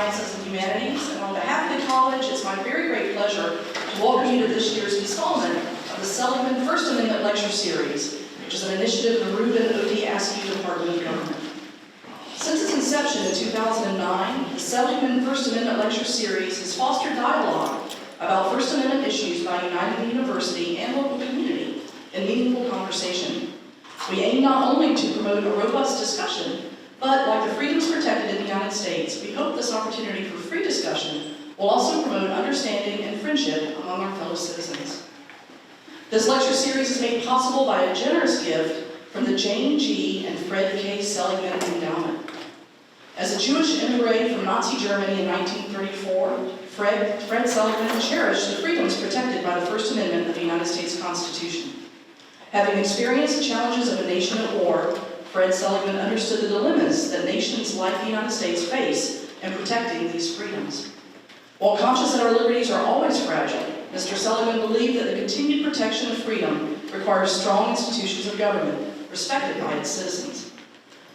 Sciences and Humanities, and on behalf of the college, it's my very great pleasure to welcome you to this year's installment of the Seligman First Amendment Lecture Series, which is an initiative of the Reubin Askew Department of Government. Since its inception in 2009, the Seligman First Amendment Lecture Series has fostered dialogue about First Amendment issues by uniting the university and local community in meaningful conversation. We aim not only to promote a robust discussion, but like the freedoms protected in the United States, we hope this opportunity for free discussion will also promote understanding and friendship among our fellow citizens. This lecture series is made possible by a generous gift from the Jane G. and Fred K. Seligman Endowment. As a Jewish immigrant from Nazi Germany in 1934, Fred Seligman cherished the freedoms protected by the First Amendment of the United States Constitution. Having experienced the challenges of a nation at war, Fred Seligman understood the dilemmas that nations like the United States face in protecting these freedoms. While conscious that our liberties are always fragile, Mr. Seligman believed that the continued protection of freedom requires strong institutions of government, respected by its citizens.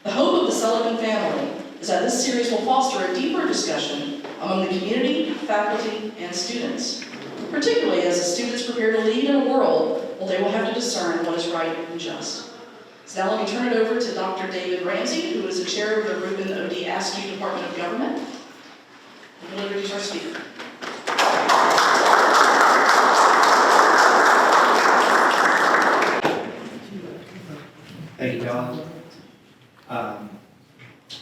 The hope of the Seligman family is that this series will foster a deeper discussion among the community, faculty, and students, particularly as the students prepare to lead in a world where they will have to discern what is right and just. So now let me turn it over to Dr. David Ramsey, who is the chair of the Reubin Askew Department of Government. And we'll introduce our speaker. Thank you, Helen.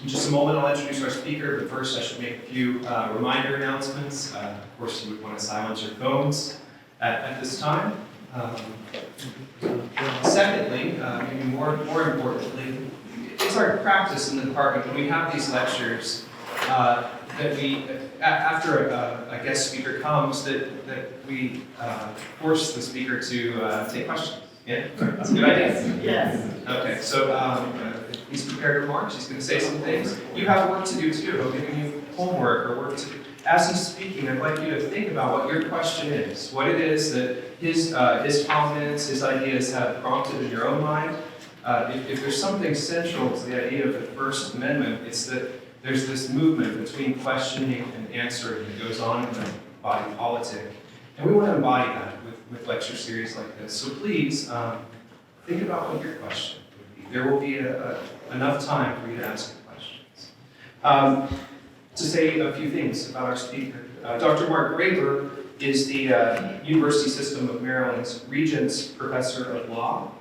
In just a moment, I'll introduce our speaker, but first I should make a few reminder announcements. Of course, you would want to silence your phones at this time. Secondly, maybe more importantly, it's our practice in the department when we have these lectures that we, after a guest speaker comes, that we force the speaker to take questions. Yeah, that's a good idea. Yes. Okay, so he's prepared remarks. He's going to say some things. You have work to do too. I'm giving you homework or work to do. As he's speaking, I'd like you to think about what your question is, what it is that his comments, his ideas have prompted in your own mind. If there's something central to the idea of the First Amendment, it's that there's this movement between questioning and answering that goes on in the body politic. And we want to embody that with lecture series like this. So please, think about what your question would be. There will be enough time for you to ask your questions. To say a few things about our speaker. Dr. Mark Graber is the University System of Maryland's Regents Professor of Law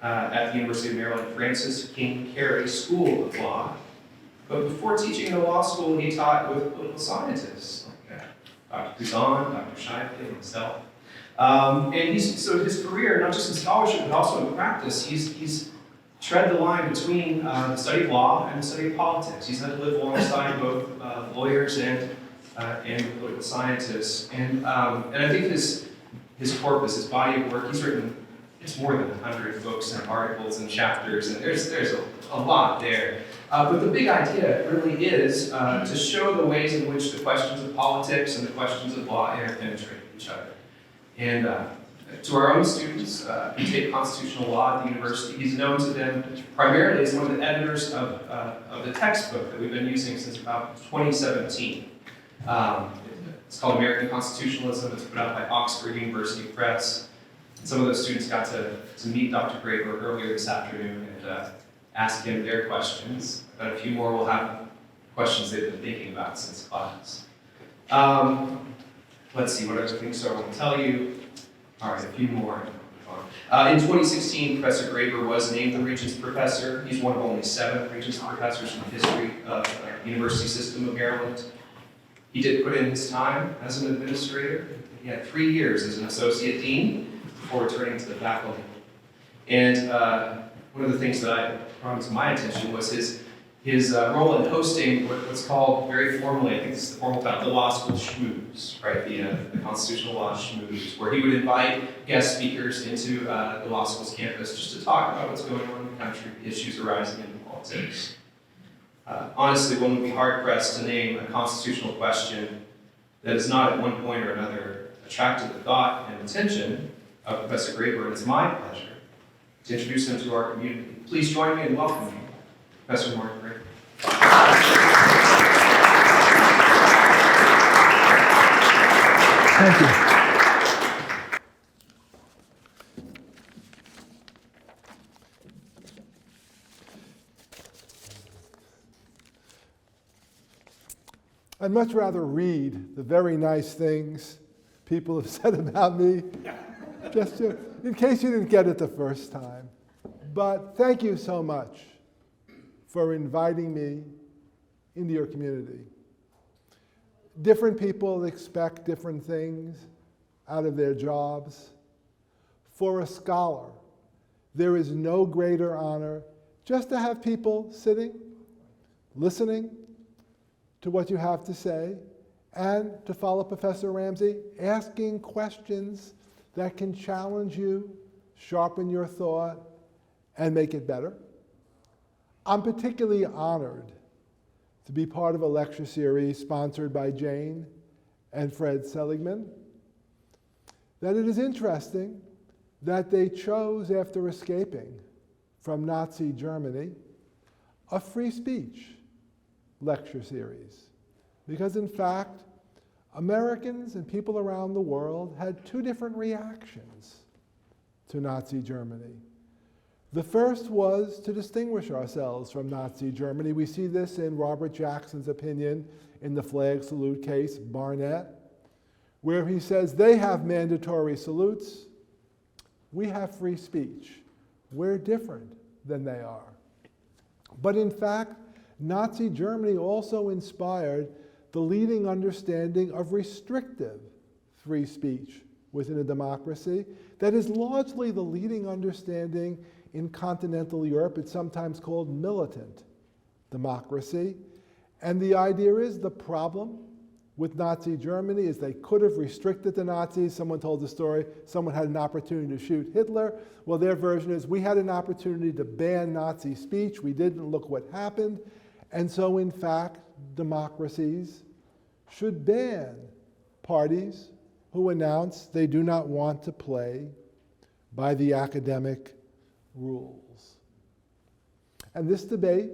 at the University of Maryland Francis King Carey School of Law. But before teaching in the law school, he taught with political scientists like Dr. Kuzan, Dr. Shifley, and myself. And so his career, not just in scholarship, but also in practice, he's tread the line between the study of law and the study of politics. He's had to live alongside both lawyers and political scientists. And I think his corpus, his body of work, he's written, it's more than 100 books and articles and chapters, and there's a lot there. But the big idea really is to show the ways in which the questions of politics and the questions of law interpenetrate each other. And to our own students who take constitutional law at the university, he's known to them primarily as one of the editors of the textbook that we've been using since about 2017. It's called American Constitutionalism. It's put out by Oxford University Press. And some of those students got to meet Dr. Graber earlier this afternoon and ask him their questions. But a few more will have questions they've been thinking about since class. Let's see, what other things do I want to tell you? All right, a few more. In 2016, Professor Graber was named the Regents Professor. He's one of only 7 Regents Professors in the history of the University System of Maryland. He did put in his time as an administrator. He had 3 years as an Associate Dean before returning to the faculty. And one of the things that brought to my attention was his role in hosting what's called very formally, I think this is the formal title, the law school schmooze, right? The constitutional law schmooze, where he would invite guest speakers into the law school's campus just to talk about what's going on in the country, issues arising in politics. Honestly, one would be hard-pressed to name a constitutional question that has not at one point or another attracted the thought and attention of Professor Graber, and it's my pleasure to introduce him to our community. Please join me in welcoming Professor Mark Graber. Thank you. I'd much rather read the very nice things people have said about me, just in case you didn't get it the first time. But thank you so much for inviting me into your community. Different people expect different things out of their jobs. For a scholar, there is no greater honor just to have people sitting, listening to what you have to say, and to follow Professor Ramsey, asking questions that can challenge you, sharpen your thought, and make it better. I'm particularly honored to be part of a lecture series sponsored by Jane and Fred Seligman. That it is interesting that they chose, after escaping from Nazi Germany, a free speech lecture series. Because in fact, Americans and people around the world had two different reactions to Nazi Germany. The first was to distinguish ourselves from Nazi Germany. We see this in Robert Jackson's opinion in the flag salute case, Barnett, where he says they have mandatory salutes, we have free speech. We're different than they are. But in fact, Nazi Germany also inspired the leading understanding of restrictive free speech within a democracy that is largely the leading understanding in continental Europe. It's sometimes called militant democracy. And the idea is the problem with Nazi Germany is they could have restricted the Nazis. Someone told the story, someone had an opportunity to shoot Hitler. Well, their version is we had an opportunity to ban Nazi speech. We didn't, look what happened. And so in fact, democracies should ban parties who announce they do not want to play by the academic rules. And this debate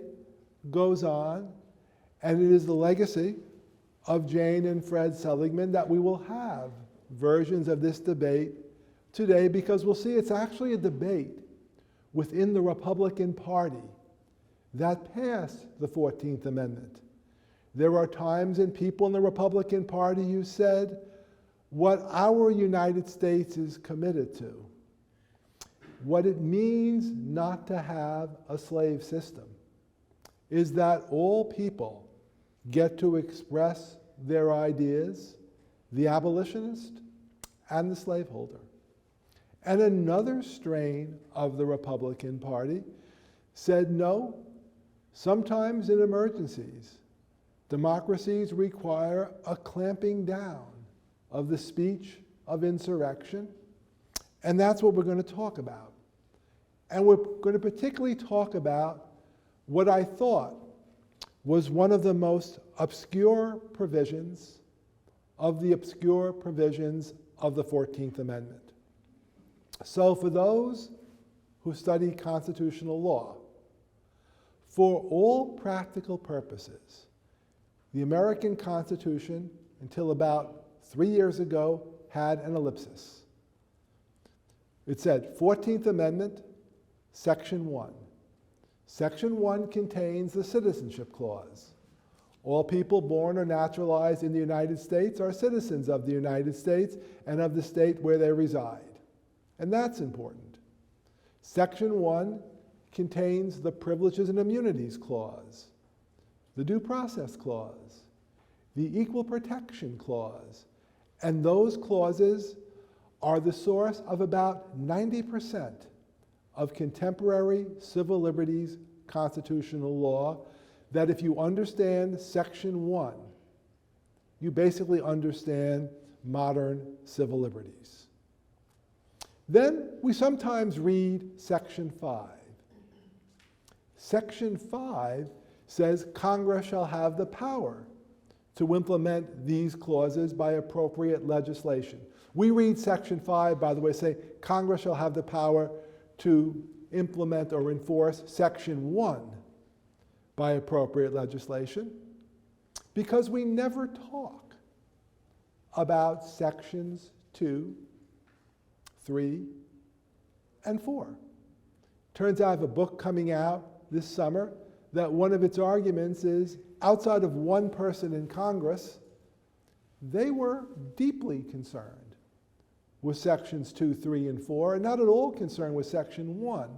goes on, and it is the legacy of Jane and Fred Seligman that we will have versions of this debate today, because we'll see it's actually a debate within the Republican Party that passed the 14th Amendment. There are times and people in the Republican Party who said, what our United States is committed to, what it means not to have a slave system, is that all people get to express their ideas, the abolitionist and the slaveholder. And another strain of the Republican Party said, no, sometimes in emergencies, democracies require a clamping down of the speech of insurrection, and that's what we're going to talk about. And we're going to particularly talk about what I thought was one of the most obscure provisions of the 14th Amendment. So for those who study constitutional law, for all practical purposes, the American Constitution, until about 3 years ago, had an ellipsis. It said, 14th Amendment, Section 1. Section 1 contains the Citizenship Clause. All people born or naturalized in the United States are citizens of the United States and of the state where they reside. And that's important. Section 1 contains the Privileges and Immunities Clause, the Due Process Clause, the Equal Protection Clause, and those clauses are the source of about 90% of contemporary civil liberties constitutional law, that if you understand Section 1, you basically understand modern civil liberties. Then we sometimes read Section 5. Section 5 says Congress shall have the power to implement these clauses by appropriate legislation. We read Section 5, by the way, say Congress shall have the power to implement or enforce Section 1 by appropriate legislation, because we never talk about sections 2, 3, and 4. Turns out I have a book coming out this summer that one of its arguments is, outside of one person in Congress, they were deeply concerned with sections 2, 3, and 4, and not at all concerned with section 1.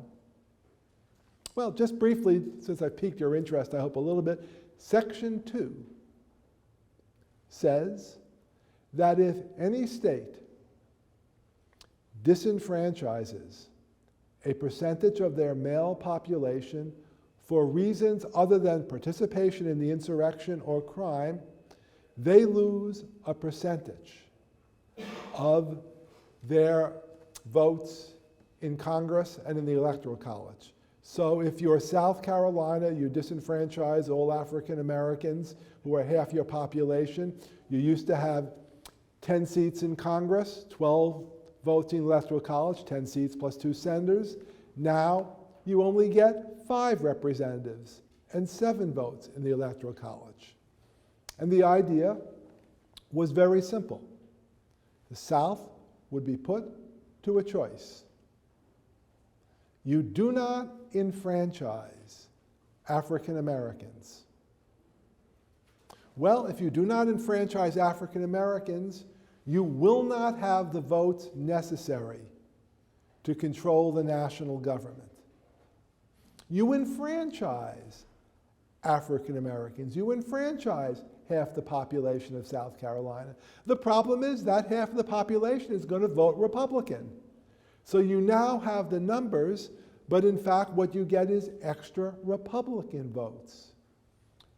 Well, just briefly, since I've piqued your interest, I hope a little bit, section 2 says that if any state disenfranchises a percentage of their male population for reasons other than participation in the insurrection or crime, they lose a percentage of their votes in Congress and in the Electoral College. So if you're South Carolina, you disenfranchise all African Americans who are half your population. You used to have 10 seats in Congress, 12 votes in the Electoral College, 10 seats plus 2 senators. Now you only get 5 representatives and 7 votes in the Electoral College. And the idea was very simple. The South would be put to a choice. You do not enfranchise African Americans. Well, if you do not enfranchise African Americans, you will not have the votes necessary to control the national government. You enfranchise African Americans. You enfranchise half the population of South Carolina. The problem is that half of the population is going to vote Republican. So you now have the numbers, but in fact what you get is extra Republican votes.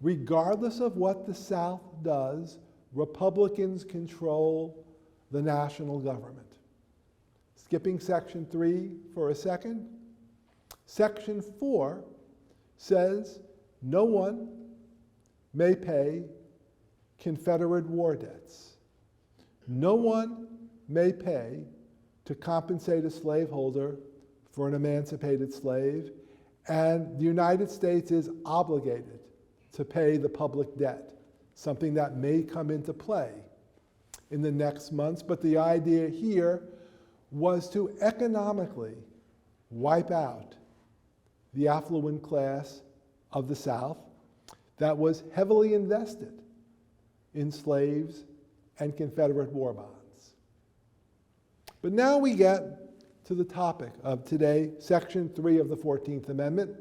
Regardless of what the South does, Republicans control the national government. Skipping section 3 for a second. Section 4 says no one may pay Confederate war debts. No one may pay to compensate a slaveholder for an emancipated slave, and the United States is obligated to pay the public debt, something that may come into play in the next months. But the idea here was to economically wipe out the affluent class of the South that was heavily invested in slaves and Confederate war bonds. But now we get to the topic of today, Section 3 of the 14th Amendment.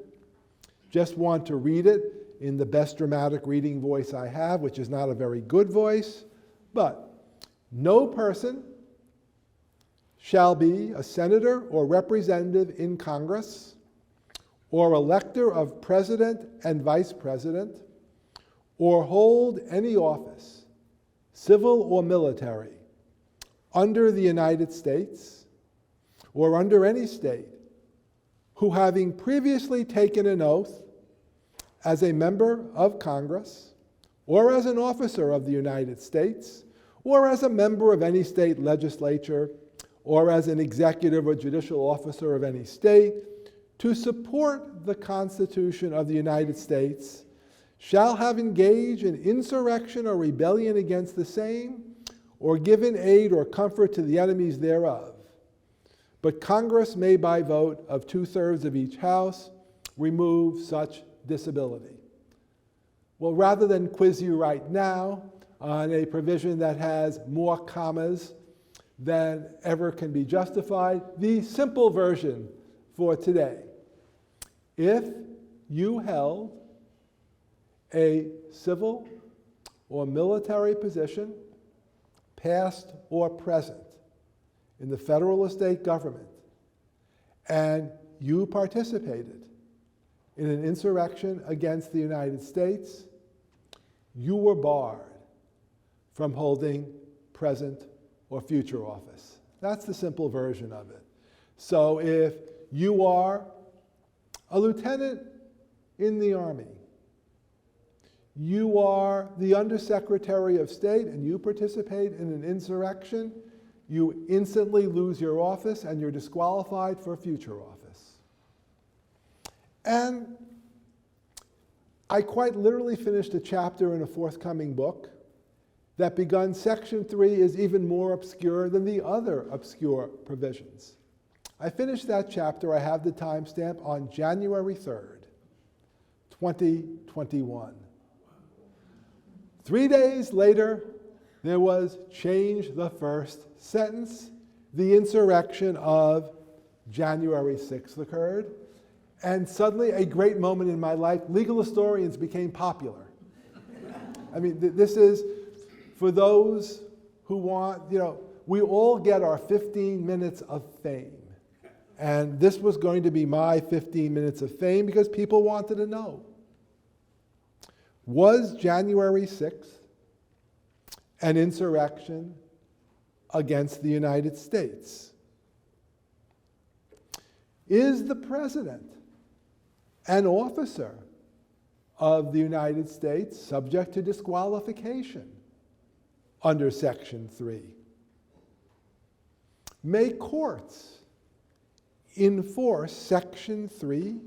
Just want to read it in the best dramatic reading voice I have, which is not a very good voice, but no person shall be a senator or representative in Congress or elector of president and vice president or hold any office, civil or military, under the United States or under any state, who having previously taken an oath as a member of Congress or as an officer of the United States or as a member of any state legislature or as an executive or judicial officer of any state, to support the Constitution of the United States, shall have engaged in insurrection or rebellion against the same, or given aid or comfort to the enemies thereof. But Congress may, by vote of 2/3 of each house, remove such disability. Well, rather than quiz you right now on a provision that has more commas than ever can be justified, the simple version for today. If you held a civil or military position, past or present, in the federal or state government, and you participated in an insurrection against the United States, you were barred from holding present or future office. That's the simple version of it. So if you are a lieutenant in the Army, you are the Undersecretary of State and you participate in an insurrection, you instantly lose your office and you're disqualified for future office. And I quite literally finished a chapter in a forthcoming book that begun Section 3 is even more obscure than the other obscure provisions. I finished that chapter, I have the timestamp, on January 3rd, 2021. 3 days later, there was change the first sentence. The insurrection of January 6th occurred, and suddenly a great moment in my life, legal historians became popular. I mean, this is, for those who want, we all get our 15 minutes of fame. And this was going to be my 15 minutes of fame because people wanted to know. Was January 6th an insurrection against the United States? Is the president an officer of the United States subject to disqualification under Section 3? May courts enforce Section 3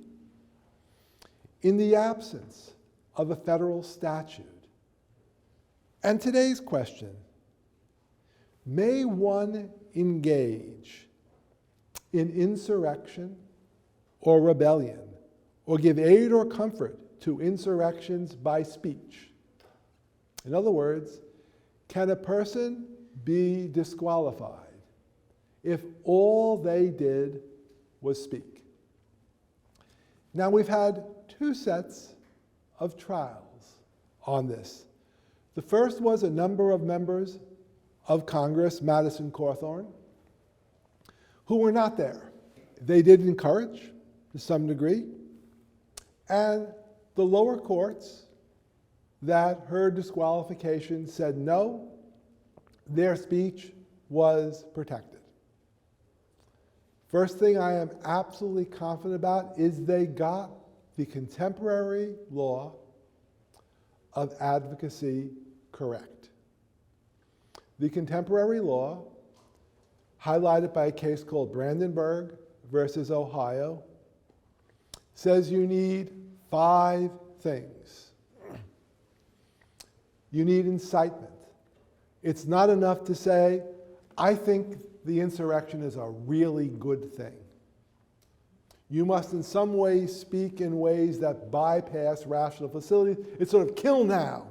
in the absence of a federal statute? And today's question, may one engage in insurrection or rebellion, or give aid or comfort to insurrections by speech? In other words, can a person be disqualified if all they did was speak? Now, we've had two sets of trials on this. The first was a number of members of Congress, Madison Cawthorn, who were not there. They did encourage, to some degree, and the lower courts that heard disqualification said no, their speech was protected. First thing I am absolutely confident about is they got the contemporary law of advocacy correct. The contemporary law, highlighted by a case called Brandenburg versus Ohio, says you need 5 things. You need incitement. It's not enough to say, I think the insurrection is a really good thing. You must in some ways speak in ways that bypass rational facilities. It's sort of kill now.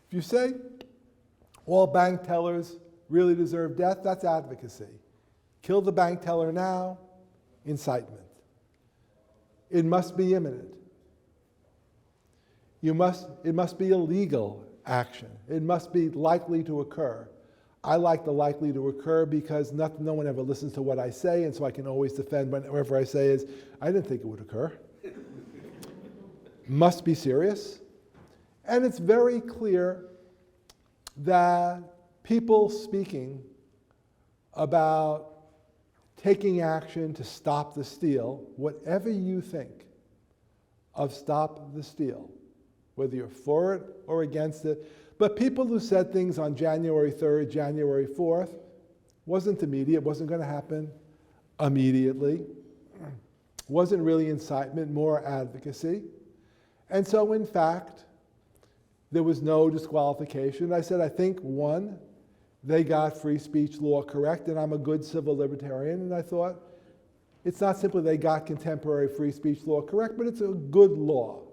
If you say all bank tellers really deserve death, that's advocacy. Kill the bank teller now, incitement. It must be imminent. It must be a legal action. It must be likely to occur. I like the likely to occur because no one ever listens to what I say, and so I can always defend whatever I say is, I didn't think it would occur. Must be serious. And it's very clear that people speaking about taking action to stop the steal, whatever you think of stop the steal, whether you're for it or against it, but people who said things on January 3rd, January 4th, wasn't immediate, wasn't going to happen immediately, wasn't really incitement, more advocacy. And so, in fact, there was no disqualification. I said, I think, one, they got free speech law correct, and I'm a good civil libertarian, and I thought, it's not simply they got contemporary free speech law correct, but it's a good law.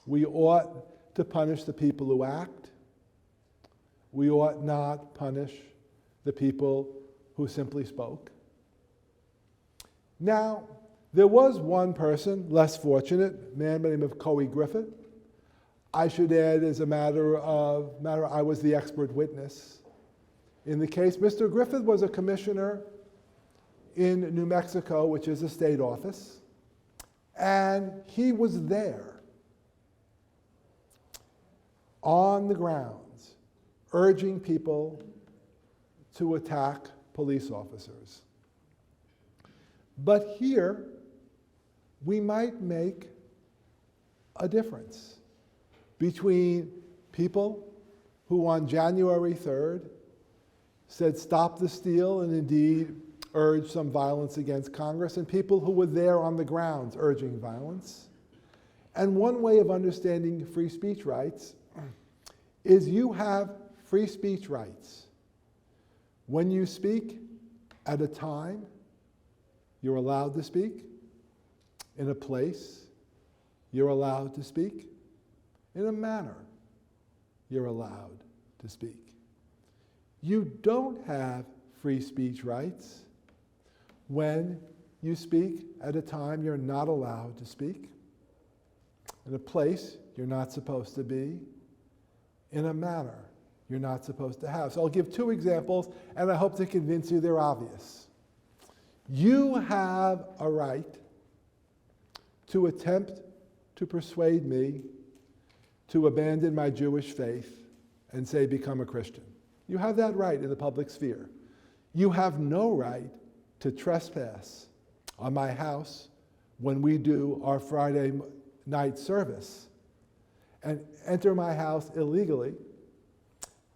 We ought to punish the people who act. We ought not punish the people who simply spoke. Now, there was one person, less fortunate, a man by the name of Coey Griffith. I should add, as a matter, I was the expert witness in the case. Mr. Griffith was a commissioner in New Mexico, which is a state office, and he was there on the grounds, urging people to attack police officers. But here, we might make a difference between people who on January 3rd said stop the steal and indeed urged some violence against Congress, and people who were there on the grounds urging violence. And one way of understanding free speech rights is you have free speech rights. When you speak at a time, you're allowed to speak. In a place, you're allowed to speak. In a manner, you're allowed to speak. You don't have free speech rights when you speak at a time you're not allowed to speak, in a place you're not supposed to be, in a manner you're not supposed to have. So I'll give two examples, and I hope to convince you they're obvious. You have a right to attempt to persuade me to abandon my Jewish faith and say, become a Christian. You have that right in the public sphere. You have no right to trespass on my house when we do our Friday night service and enter my house illegally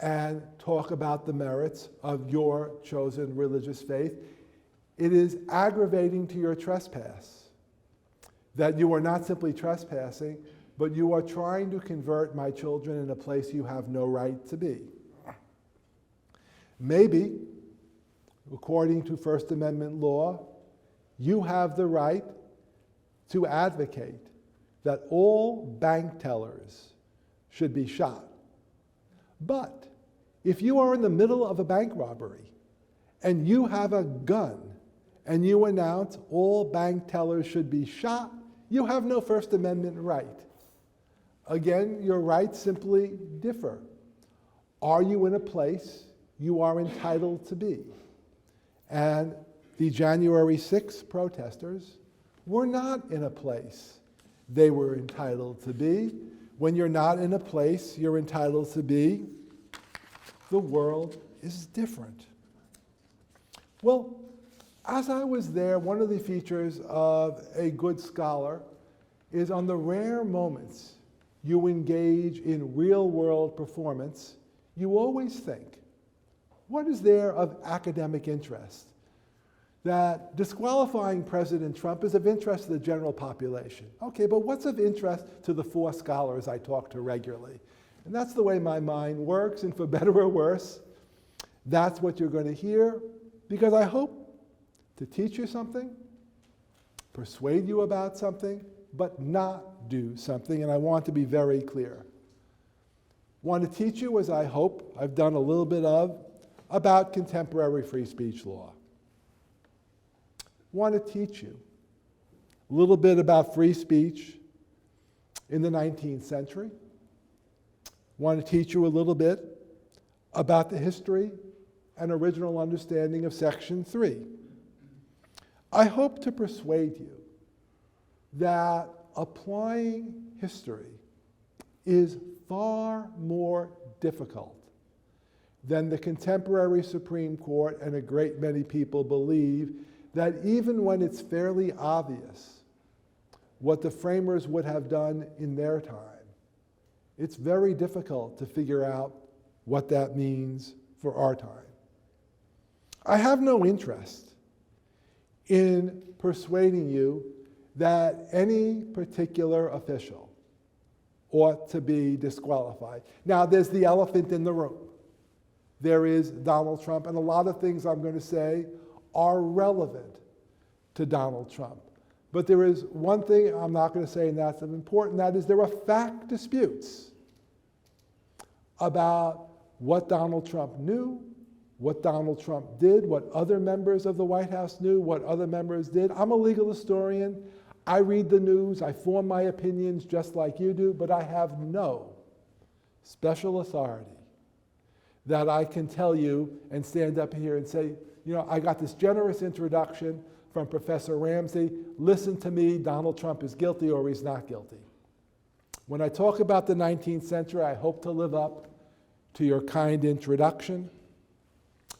and talk about the merits of your chosen religious faith. It is aggravating to your trespass that you are not simply trespassing, but you are trying to convert my children in a place you have no right to be. Maybe, according to First Amendment law, you have the right to advocate that all bank tellers should be shot. But if you are in the middle of a bank robbery and you have a gun and you announce all bank tellers should be shot, you have no First Amendment right. Again, your rights simply differ. Are you in a place you are entitled to be? And the January 6th protesters were not in a place they were entitled to be. When you're not in a place you're entitled to be, the world is different. Well, as I was there, one of the features of a good scholar is on the rare moments you engage in real-world performance, you always think, what is there of academic interest? That disqualifying President Trump is of interest to the general population. Okay, but what's of interest to the four scholars I talk to regularly? And that's the way my mind works, and for better or worse, that's what you're going to hear, because I hope to teach you something, persuade you about something, but not do something, and I want to be very clear. Want to teach you, as I hope I've done a little bit of, about contemporary free speech law. Want to teach you a little bit about free speech in the 19th century. Want to teach you a little bit about the history and original understanding of Section 3. I hope to persuade you that applying history is far more difficult than the contemporary Supreme Court and a great many people believe, that even when it's fairly obvious what the framers would have done in their time, it's very difficult to figure out what that means for our time. I have no interest in persuading you that any particular official ought to be disqualified. Now, there's the elephant in the room. There is Donald Trump, and a lot of things I'm going to say are relevant to Donald Trump. But there is one thing I'm not going to say, and that's important, that is there are fact disputes about what Donald Trump knew, what Donald Trump did, what other members of the White House knew, what other members did. I'm a legal historian. I read the news. I form my opinions just like you do, but I have no special authority that I can tell you and stand up here and say, you know, I got this generous introduction from Professor Ramsey. Listen to me, Donald Trump is guilty or he's not guilty. When I talk about the 19th century, I hope to live up to your kind introduction,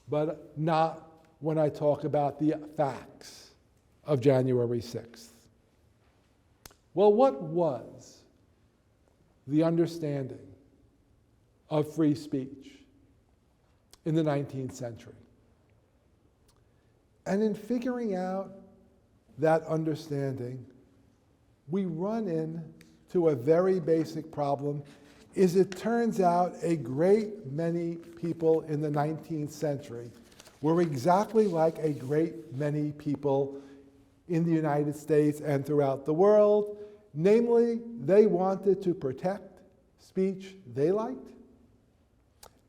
but not when I talk about the facts of January 6th. Well, what was the understanding of free speech in the 19th century? And in figuring out that understanding, we run into a very basic problem is it turns out a great many people in the 19th century were exactly like a great many people in the United States and throughout the world. Namely, they wanted to protect speech they liked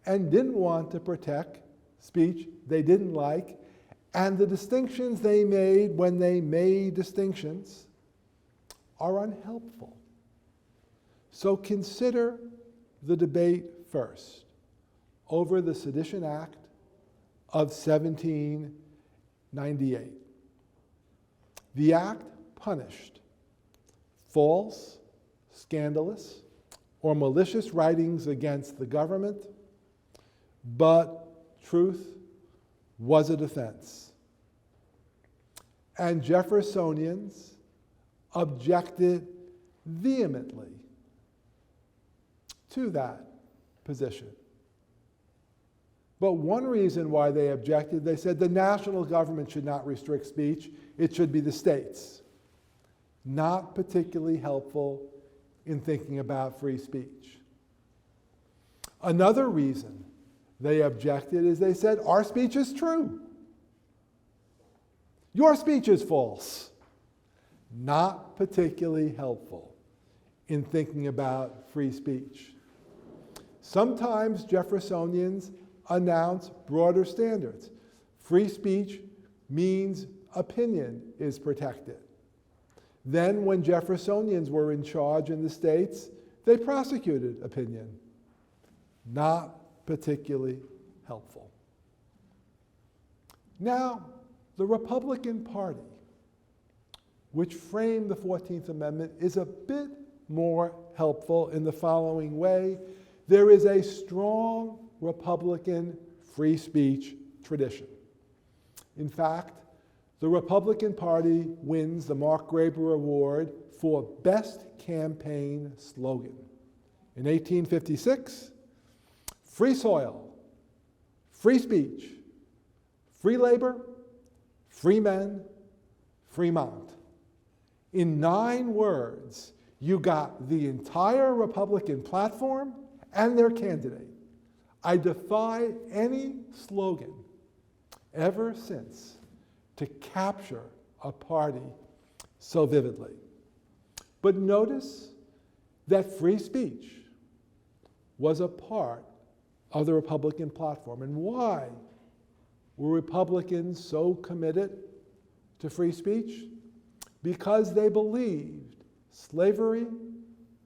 and didn't want to protect speech they didn't like. And the distinctions they made when they made distinctions are unhelpful. So consider the debate first over the Sedition Act of 1798. The act punished false, scandalous, or malicious writings against the government, but truth was a defense. And Jeffersonians objected vehemently to that position. But one reason why they objected, they said the national government should not restrict speech, it should be the states. Not particularly helpful in thinking about free speech. Another reason they objected is they said, our speech is true. Your speech is false. Not particularly helpful in thinking about free speech. Sometimes Jeffersonians announce broader standards. Free speech means opinion is protected. Then when Jeffersonians were in charge in the states, they prosecuted opinion. Not particularly helpful. Now, the Republican Party, which framed the 14th Amendment, is a bit more helpful in the following way. There is a strong Republican free speech tradition. In fact, the Republican Party wins the Mark Graber Award for Best Campaign Slogan. In 1856, free soil, free speech, free labor, free men, Fremont. In 9 words, you got the entire Republican platform and their candidate. I defy any slogan ever since to capture a party so vividly. But notice that free speech was a part of the Republican platform. And why were Republicans so committed to free speech? Because they believed slavery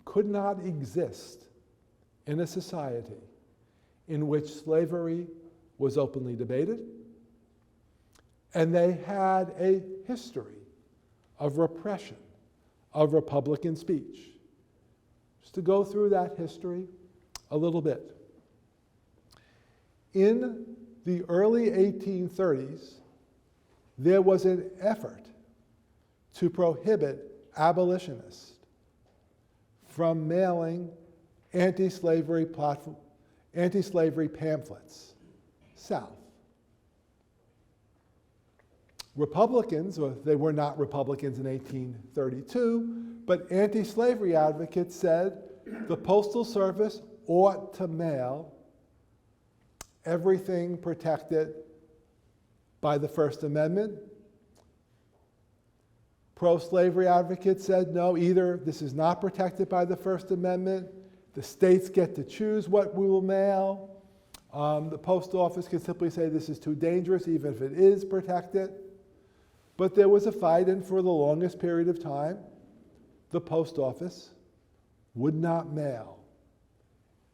could not exist in a society in which slavery was openly debated, and they had a history of repression of Republican speech. Just to go through that history a little bit. In the early 1830s, there was an effort to prohibit abolitionists from mailing anti-slavery pamphlets south. Republicans, or they were not Republicans in 1832, but anti-slavery advocates said the Postal Service ought to mail everything protected by the First Amendment. Pro-slavery advocates said, no, either this is not protected by the First Amendment, the states get to choose what we will mail, the post office can simply say this is too dangerous even if it is protected. But there was a fight, and for the longest period of time, the post office would not mail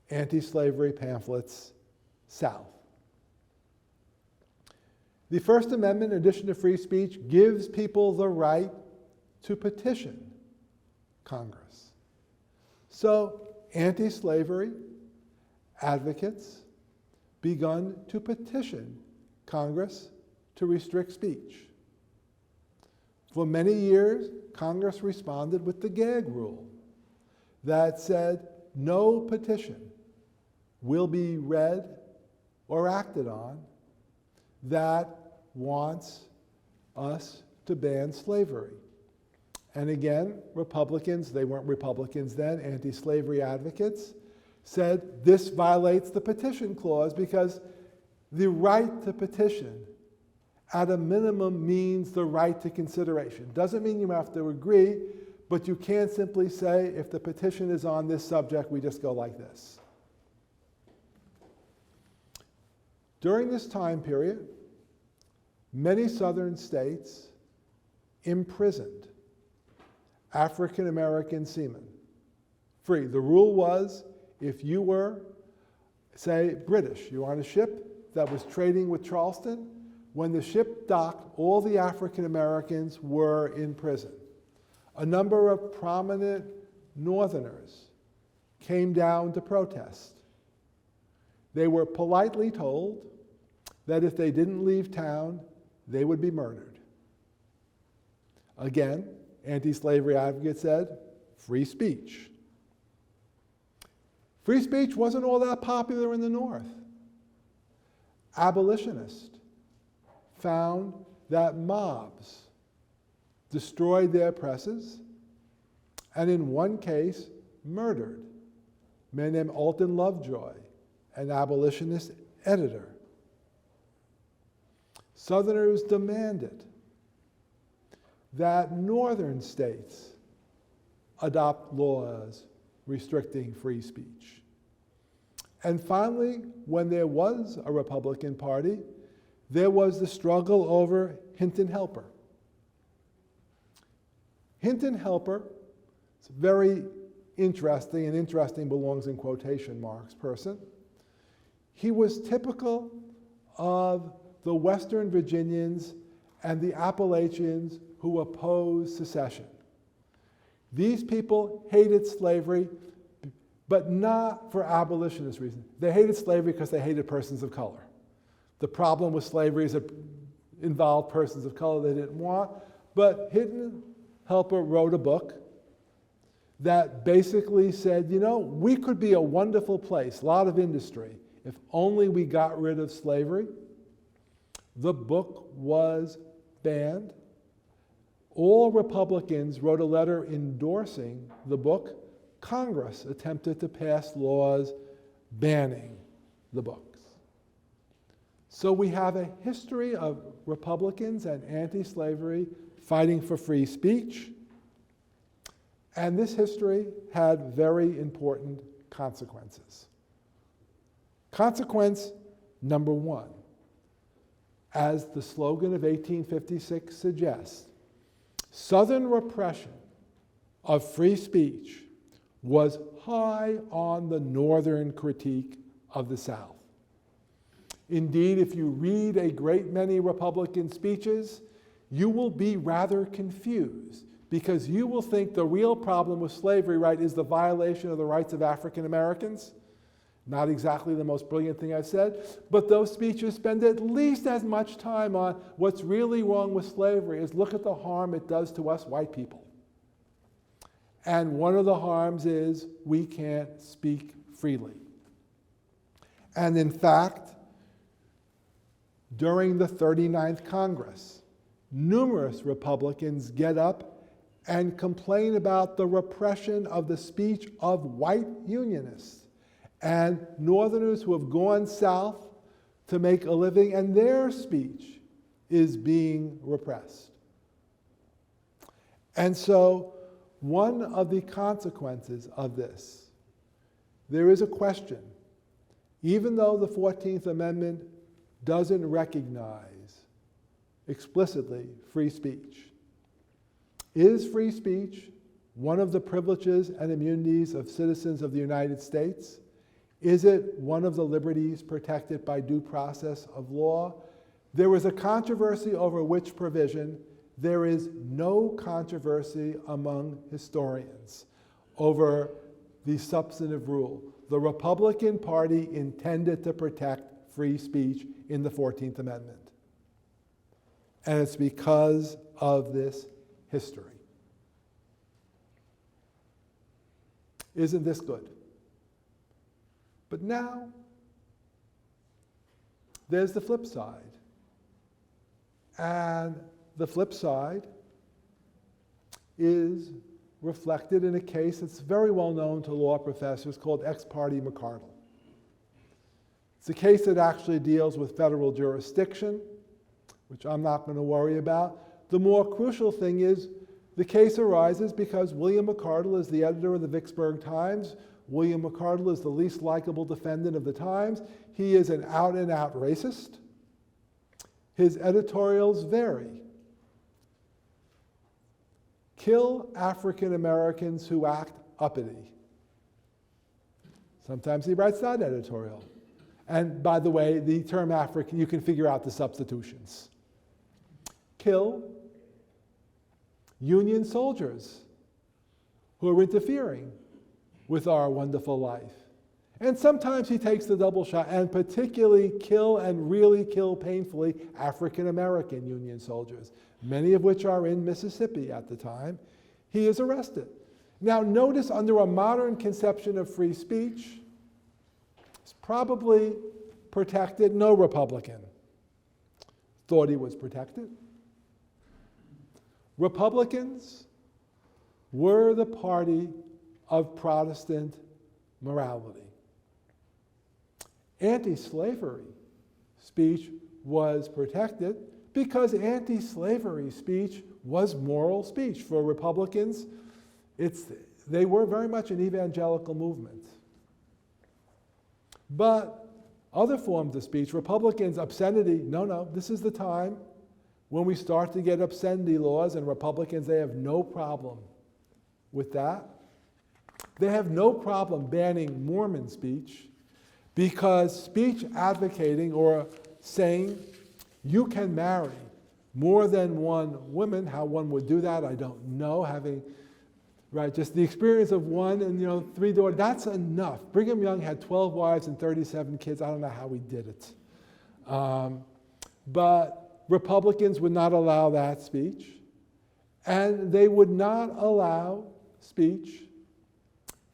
anti-slavery pamphlets south. The First Amendment, in addition to free speech, gives people the right to petition Congress. So anti-slavery advocates begun to petition Congress to restrict speech. For many years, Congress responded with the gag rule that said no petition will be read or acted on that wants us to ban slavery. And again, Republicans, they weren't Republicans then, anti-slavery advocates, said this violates the petition clause because the right to petition at a minimum means the right to consideration. Doesn't mean you have to agree, but you can't simply say if the petition is on this subject, we just go like this. During this time period, many southern states imprisoned African American seamen free. The rule was if you were, say, British, you were on a ship that was trading with Charleston, when the ship docked, all the African Americans were in prison. A number of prominent Northerners came down to protest. They were politely told that if they didn't leave town, they would be murdered. Again, anti-slavery advocates said, free speech. Free speech wasn't all that popular in the North. Abolitionists found that mobs destroyed their presses, and in one case, murdered a man named Alton Lovejoy, an abolitionist editor. Southerners demanded that northern states adopt laws restricting free speech. And finally, when there was a Republican Party, there was the struggle over Hinton-Helper. Hinton-Helper is very interesting, and interesting belongs in quotation marks, person. He was typical of the Western Virginians and the Appalachians who opposed secession. These people hated slavery, but not for abolitionist reasons. They hated slavery because they hated persons of color. The problem with slavery is it involved persons of color they didn't want, but Hinton-Helper wrote a book that basically said, you know, we could be a wonderful place, a lot of industry, if only we got rid of slavery. The book was banned. All Republicans wrote a letter endorsing the book. Congress attempted to pass laws banning the books. So we have a history of Republicans and anti-slavery fighting for free speech, and this history had very important consequences. Consequence number one, as the slogan of 1856 suggests, Southern repression of free speech was high on the Northern critique of the South. Indeed, if you read a great many Republican speeches, you will be rather confused because you will think the real problem with slavery, right, is the violation of the rights of African Americans. Not exactly the most brilliant thing I've said, but those speeches spend at least as much time on what's really wrong with slavery as look at the harm it does to us white people. And one of the harms is we can't speak freely. And in fact, during the 39th Congress, numerous Republicans get up and complain about the repression of the speech of white unionists and Northerners who have gone south to make a living, and their speech is being repressed. And so, one of the consequences of this, there is a question. Even though the 14th Amendment doesn't recognize explicitly free speech, is free speech one of the privileges and immunities of citizens of the United States? Is it one of the liberties protected by due process of law? There was a controversy over which provision. There is no controversy among historians over the substantive rule. The Republican Party intended to protect free speech in the 14th Amendment. And it's because of this history. Isn't this good? But now, there's the flip side. And the flip side is reflected in a case that's very well known to law professors called Ex parte McCardle. It's a case that actually deals with federal jurisdiction, which I'm not going to worry about. The more crucial thing is the case arises because William McCardle is the editor of the Vicksburg Times. William McCardle is the least likable defendant of the Times. He is an out-and-out racist. His editorials vary. Kill African Americans who act uppity. Sometimes he writes that editorial. And by the way, the term African, you can figure out the substitutions. Kill Union soldiers who are interfering with our wonderful life. And sometimes he takes the double shot and particularly kill and really kill painfully African American Union soldiers, many of which are in Mississippi at the time. He is arrested. Now notice, under a modern conception of free speech, it's probably protected. No Republican thought he was protected. Republicans were the party of Protestant morality. Anti-slavery speech was protected because anti-slavery speech was moral speech. For Republicans, they were very much an evangelical movement. But other forms of speech, Republicans, obscenity, no, this is the time when we start to get obscenity laws, and Republicans, they have no problem with that. They have no problem banning Mormon speech, because speech advocating or saying you can marry more than one woman, how one would do that, I don't know, just the experience of one and 3 daughters, that's enough. Brigham Young had 12 wives and 37 kids. I don't know how he did it. But Republicans would not allow that speech, and they would not allow speech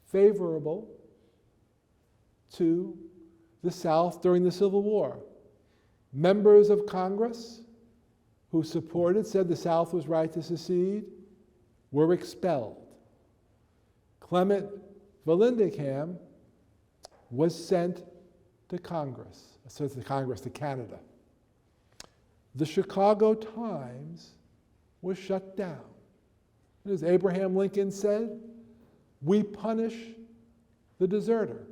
favorable to the South during the Civil War. Members of Congress who said the South was right to secede were expelled. Clement Vallandigham was sent to Canada. The Chicago Times was shut down. And as Abraham Lincoln said, we punish the deserter.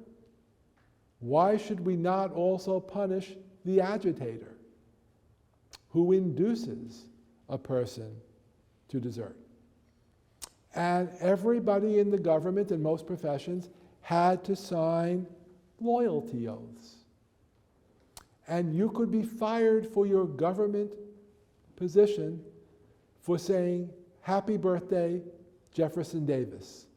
Why should we not also punish the agitator who induces a person to desert? And everybody in the government and most professions had to sign loyalty oaths. And you could be fired for your government position for saying, "Happy birthday, Jefferson Davis."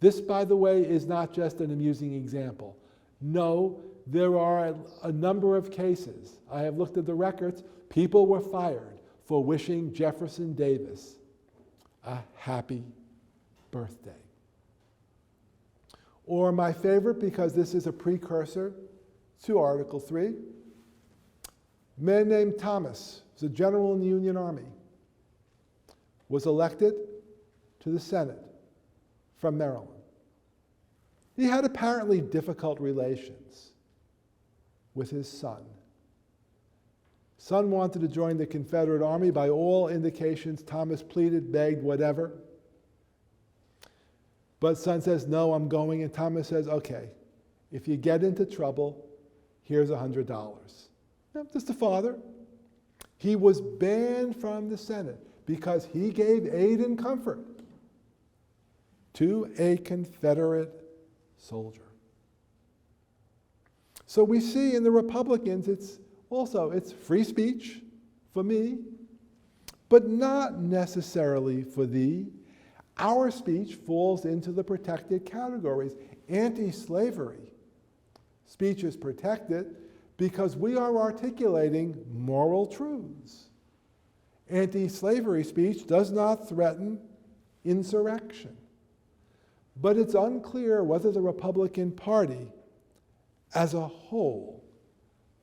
This, by the way, is not just an amusing example. No, there are a number of cases. I have looked at the records. People were fired for wishing Jefferson Davis a happy birthday. Or my favorite, because this is a precursor to Article 3, a man named Thomas, was a general in the Union Army, was elected to the Senate from Maryland. He had apparently difficult relations with his son. Son wanted to join the Confederate Army. By all indications, Thomas pleaded, begged, whatever. But son says, "No, I'm going." And Thomas says, "Okay, if you get into trouble, here's $100. Just a father. He was banned from the Senate because he gave aid and comfort to a Confederate soldier. So we see in the Republicans, it's free speech for me, but not necessarily for thee. Our speech falls into the protected categories. Anti-slavery speech is protected because we are articulating moral truths. Anti-slavery speech does not threaten insurrection. But it's unclear whether the Republican Party as a whole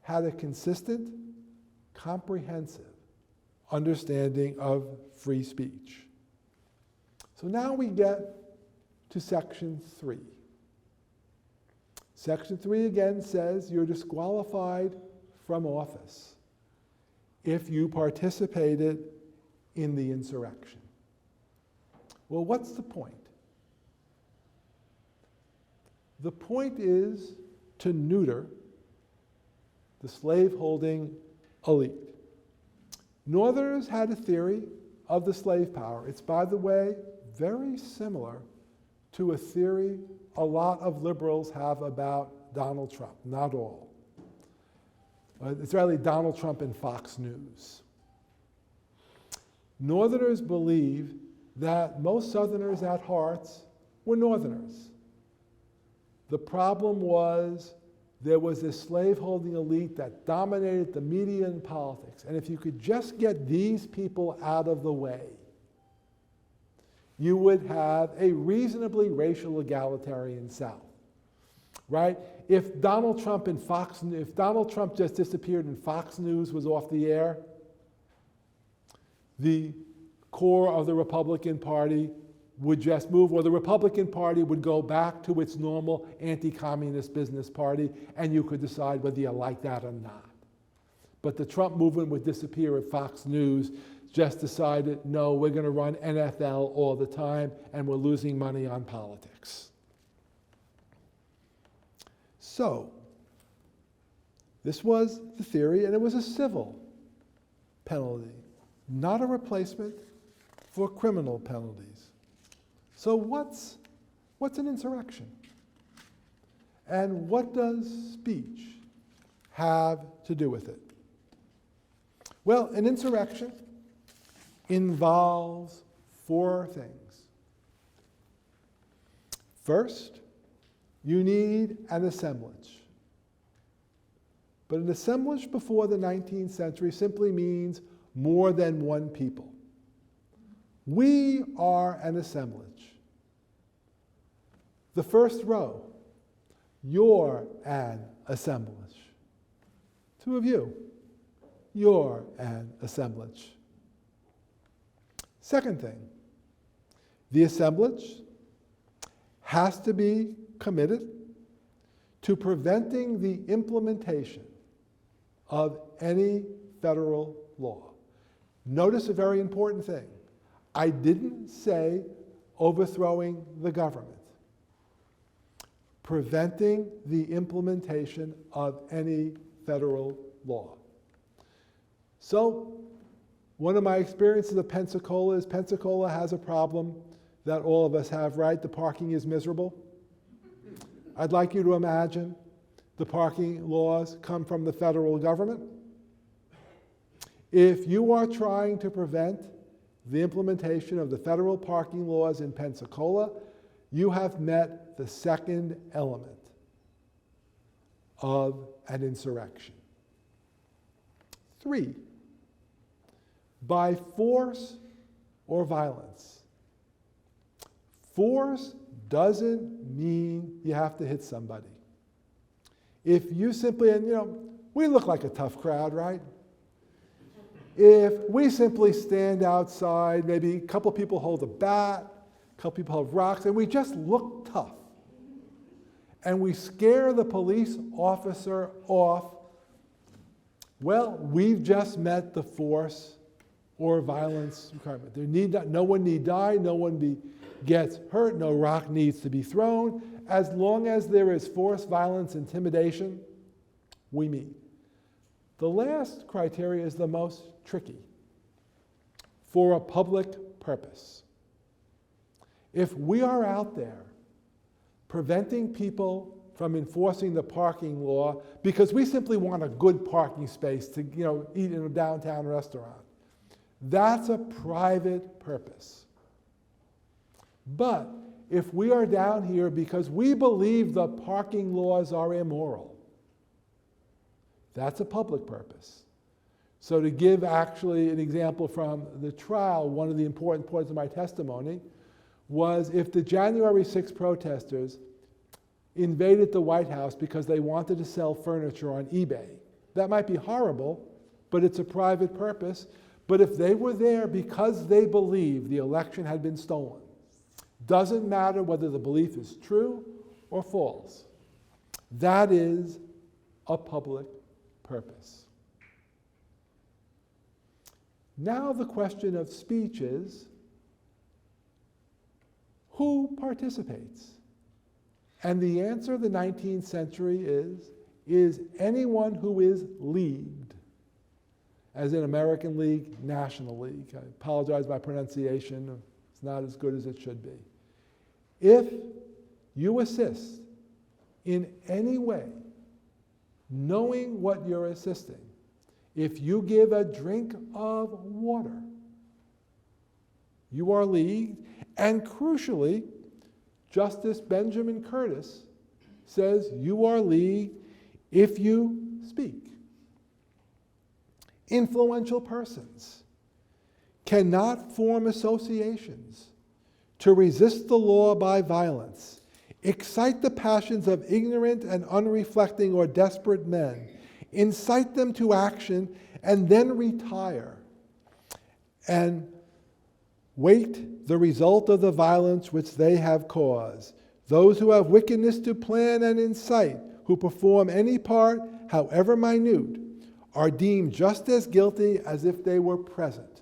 had a consistent, comprehensive understanding of free speech. So now we get to Section 3. Section 3 again says you're disqualified from office if you participated in the insurrection. Well, what's the point? The point is to neuter the slaveholding elite. Northerners had a theory of the slave power. It's, by the way, very similar to a theory a lot of liberals have about Donald Trump, not all. It's really Donald Trump and Fox News. Northerners believe that most Southerners at heart were Northerners. The problem was there was this slaveholding elite that dominated the media and politics. And if you could just get these people out of the way, you would have a reasonably racial egalitarian South, right? If Donald Trump just disappeared and Fox News was off the air, the core of the Republican Party would just move, or the Republican Party would go back to its normal anti-communist business party, and you could decide whether you like that or not. But the Trump movement would disappear if Fox News just decided, no, we're going to run NFL all the time, and we're losing money on politics. So, this was the theory, and it was a civil penalty, not a replacement for criminal penalties. So what's an insurrection? And what does speech have to do with it? Well, an insurrection involves 4 things. First, you need an assemblage. But an assemblage before the 19th century simply means more than one people. We are an assemblage. The first row, you're an assemblage. 2 of you, you're an assemblage. Second thing, the assemblage has to be committed to preventing the implementation of any federal law. Notice a very important thing. I didn't say overthrowing the government. Preventing the implementation of any federal law. So, one of my experiences of Pensacola is Pensacola has a problem that all of us have, right? The parking is miserable. I'd like you to imagine the parking laws come from the federal government. If you are trying to prevent the implementation of the federal parking laws in Pensacola, you have met the second element of an insurrection. 3, by force or violence. Force doesn't mean you have to hit somebody. If you simply, and we look like a tough crowd, right? If we simply stand outside, maybe a couple people hold a bat, a couple people have rocks, and we just look tough, and we scare the police officer off, well, we've just met the force or violence requirement. No one need die, no one gets hurt, no rock needs to be thrown. As long as there is force, violence, intimidation, we meet. The last criteria is the most tricky. For a public purpose. If we are out there preventing people from enforcing the parking law because we simply want a good parking space to eat in a downtown restaurant, that's a private purpose. But if we are down here because we believe the parking laws are immoral, that's a public purpose. So to give actually an example from the trial, one of the important points of my testimony was if the January 6th protesters invaded the White House because they wanted to sell furniture on eBay, that might be horrible, but it's a private purpose. But if they were there because they believed the election had been stolen, Doesn't matter whether the belief is true or false. That is a public purpose. Now the question of speech is, who participates? And the answer of the 19th century is anyone who is leagued, as in American League, National League. I apologize for my pronunciation. It's not as good as it should be. If you assist in any way, knowing what you're assisting, if you give a drink of water, you are leagued. And crucially, Justice Benjamin Curtis says you are leagued if you speak. Influential persons cannot form associations to resist the law by violence, excite the passions of ignorant and unreflecting or desperate men, incite them to action, and then retire and wait the result of the violence which they have caused. Those who have wickedness to plan and incite, who perform any part, however minute, are deemed just as guilty as if they were present.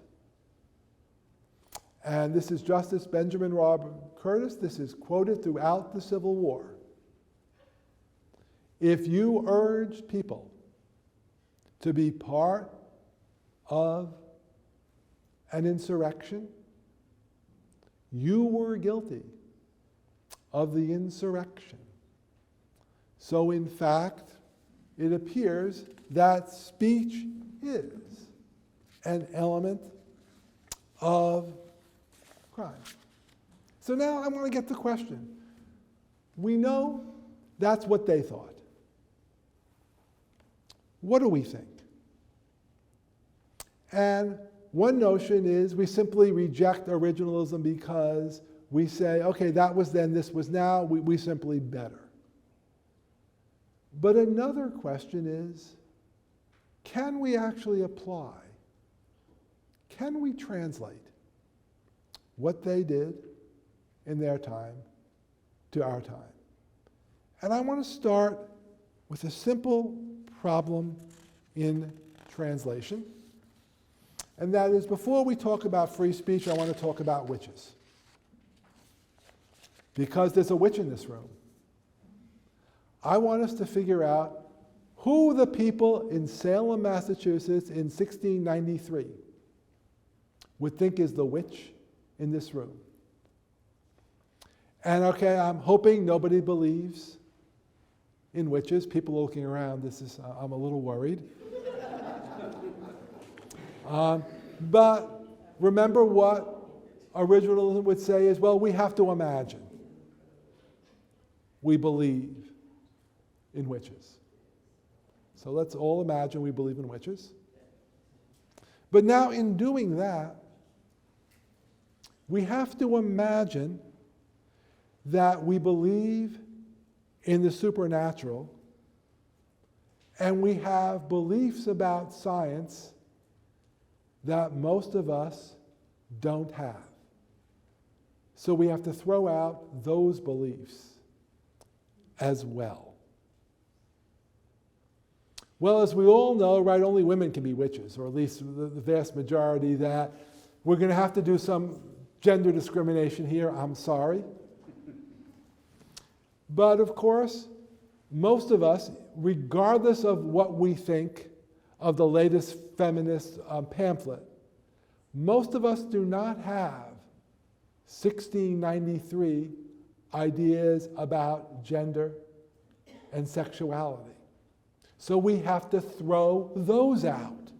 And this is Justice Benjamin Robert Curtis. This is quoted throughout the Civil War. If you urged people to be part of an insurrection, you were guilty of the insurrection. So in fact, it appears that speech is an element of crime. So now I want to get to the question. We know that's what they thought. What do we think? And one notion is we simply reject originalism because we say, okay, that was then, this was now, we simply better. But another question is, can we actually apply? Can we translate what they did in their time to our time? And I want to start with a simple problem in translation. And that is, before we talk about free speech, I want to talk about witches. Because there's a witch in this room. I want us to figure out who the people in Salem, Massachusetts in 1693 would think is the witch in this room. And okay, I'm hoping nobody believes in witches. People looking around, I'm a little worried. But remember what originalism would say is, well, we have to imagine we believe in witches. So let's all imagine we believe in witches. But now in doing that, we have to imagine that we believe in the supernatural and we have beliefs about science that most of us don't have. So we have to throw out those beliefs as well. Well, as we all know, right, only women can be witches, or at least the vast majority, that we're going to have to do some gender discrimination here. I'm sorry. But of course, most of us, regardless of what we think of the latest feminist pamphlet, most of us do not have 1693 ideas about gender and sexuality. So we have to throw those out.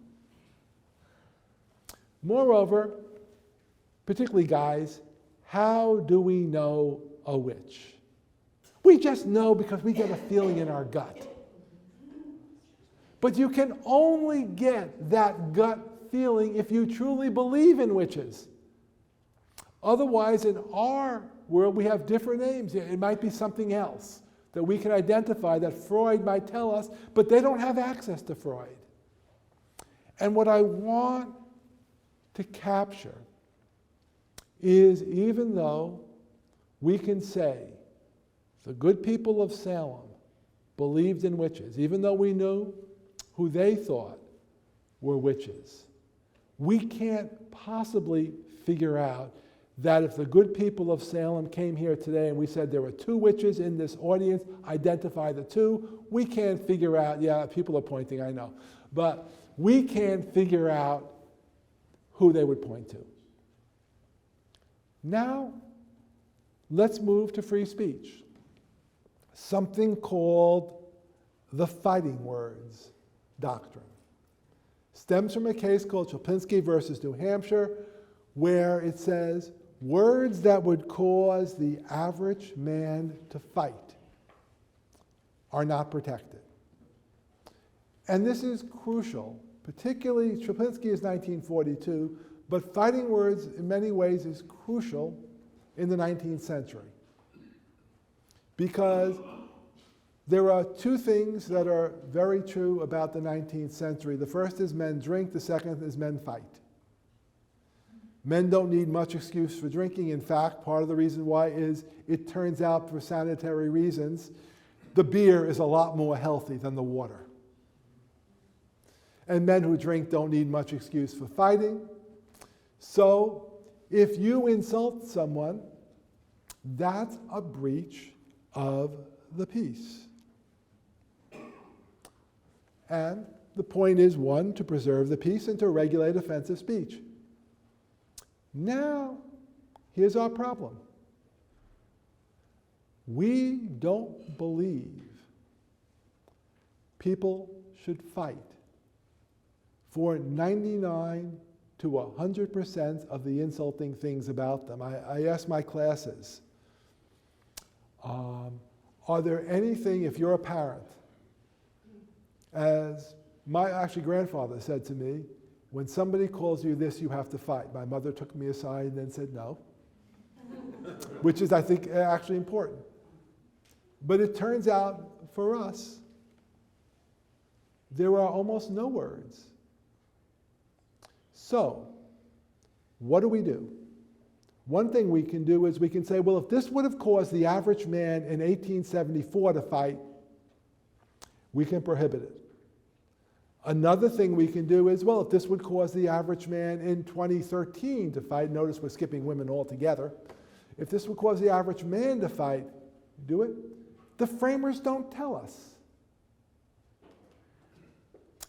Moreover, particularly guys, how do we know a witch? We just know because we get a feeling in our gut. But you can only get that gut feeling if you truly believe in witches. Otherwise, in our world, we have different names. It might be something else that we can identify that Freud might tell us, but they don't have access to Freud. And what I want to capture is, even though we can say the good people of Salem believed in witches, even though we knew who they thought were witches. We can't possibly figure out that if the good people of Salem came here today and we said there were 2 witches in this audience, identify the 2, we can't figure out, yeah, people are pointing, I know, but we can't figure out who they would point to. Now, let's move to free speech. Something called the fighting words doctrine. Stems from a case called Cholpinski versus New Hampshire, where it says words that would cause the average man to fight are not protected. And this is crucial, particularly Cholpinski is 1942, but fighting words in many ways is crucial in the 19th century. Because there are 2 things that are very true about the 19th century. The first is men drink, the second is men fight. Men don't need much excuse for drinking. In fact, part of the reason why is it turns out for sanitary reasons, the beer is a lot more healthy than the water. And men who drink don't need much excuse for fighting. So if you insult someone, that's a breach of the peace. And the point is, 1, to preserve the peace and to regulate offensive speech. Now, here's our problem. We don't believe people should fight for 99 to 100% of the insulting things about them. I ask my classes, are there anything, if you're a parent, as my actually grandfather said to me, when somebody calls you this, you have to fight. My mother took me aside and then said no, which is, I think, actually important. But it turns out for us, there are almost no words. So, what do? One thing we can do is we can say, well, if this would have caused the average man in 1874 to fight, we can prohibit it. Another thing we can do is, well, if this would cause the average man in 2013 to fight, notice we're skipping women altogether. If this would cause the average man to fight, do it. The framers don't tell us.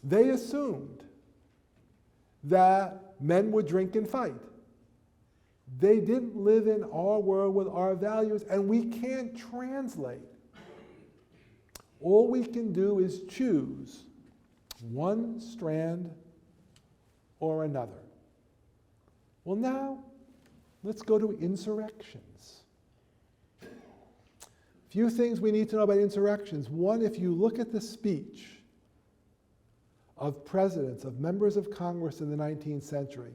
They assumed that men would drink and fight. They didn't live in our world with our values, and we can't translate. All we can do is choose one strand or another. Well, now, let's go to insurrections. Few things we need to know about insurrections. One, if you look at the speech of presidents, of members of Congress in the 19th century,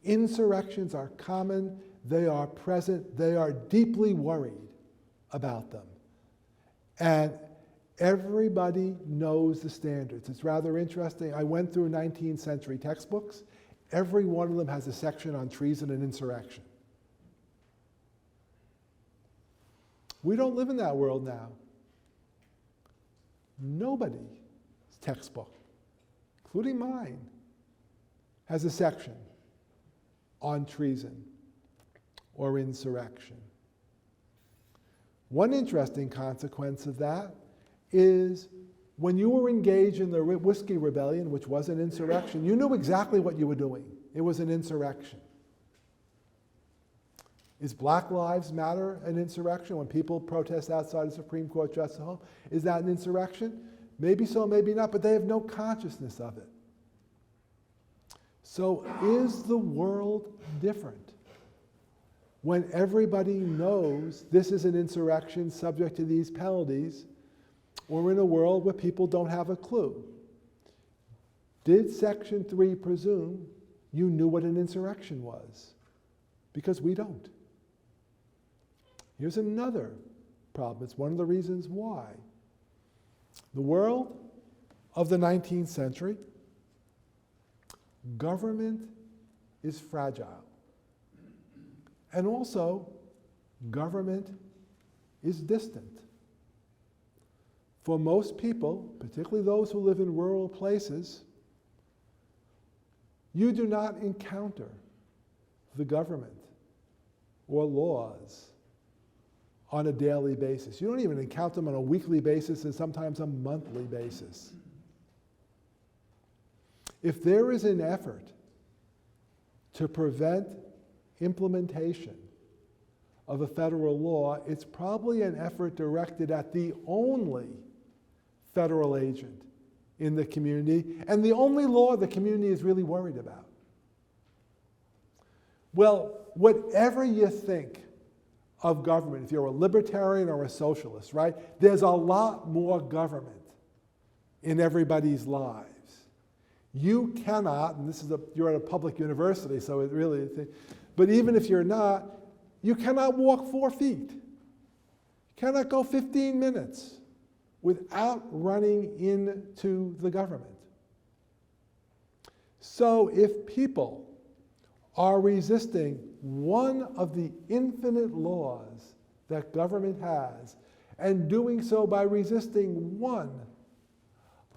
insurrections are common, they are present, they are deeply worried about them. And everybody knows the standards. It's rather interesting. I went through 19th century textbooks. Every one of them has a section on treason and insurrection. We don't live in that world now. Nobody's textbook, including mine, has a section on treason or insurrection. One interesting consequence of that is when you were engaged in the Whiskey Rebellion, which was an insurrection, you knew exactly what you were doing. It was an insurrection. Is Black Lives Matter an insurrection when people protest outside the Supreme Court Justice Hall? Is that an insurrection? Maybe so, maybe not, but they have no consciousness of it. So is the world different when everybody knows this is an insurrection subject to these penalties, or in a world where people don't have a clue? Did Section 3 presume you knew what an insurrection was? Because we don't. Here's another problem. It's one of the reasons why. The world of the 19th century, government is fragile. And also, government is distant. For most people, particularly those who live in rural places, you do not encounter the government or laws on a daily basis. You don't even encounter them on a weekly basis and sometimes a monthly basis. If there is an effort to prevent implementation of a federal law, it's probably an effort directed at the only federal agent in the community and the only law the community is really worried about. Well, whatever you think of government, if you're a libertarian or a socialist, right, there's a lot more government in everybody's lives. You cannot, and you're at a public university, so it really, but even if you're not, you cannot walk 4 feet. You cannot go 15 minutes without running into the government. So if people are resisting one of the infinite laws that government has, and doing so by resisting one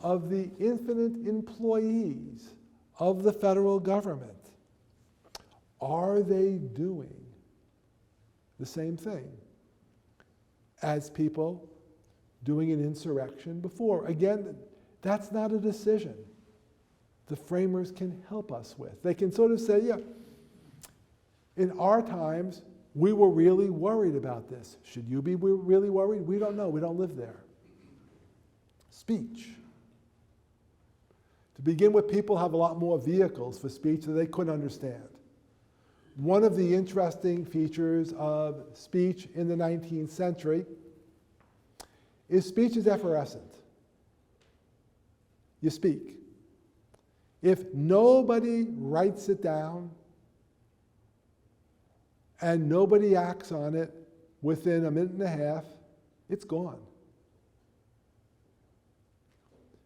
of the infinite employees of the federal government, are they doing the same thing as people doing an insurrection before? Again, that's not a decision the framers can help us with. They can sort of say, yeah, in our times, we were really worried about this. Should you be really worried? We don't know. We don't live there. Speech. To begin with, people have a lot more vehicles for speech that they couldn't understand. One of the interesting features of speech in the 19th century is speech is effervescent. You speak. If nobody writes it down and nobody acts on it within a minute and a half, it's gone.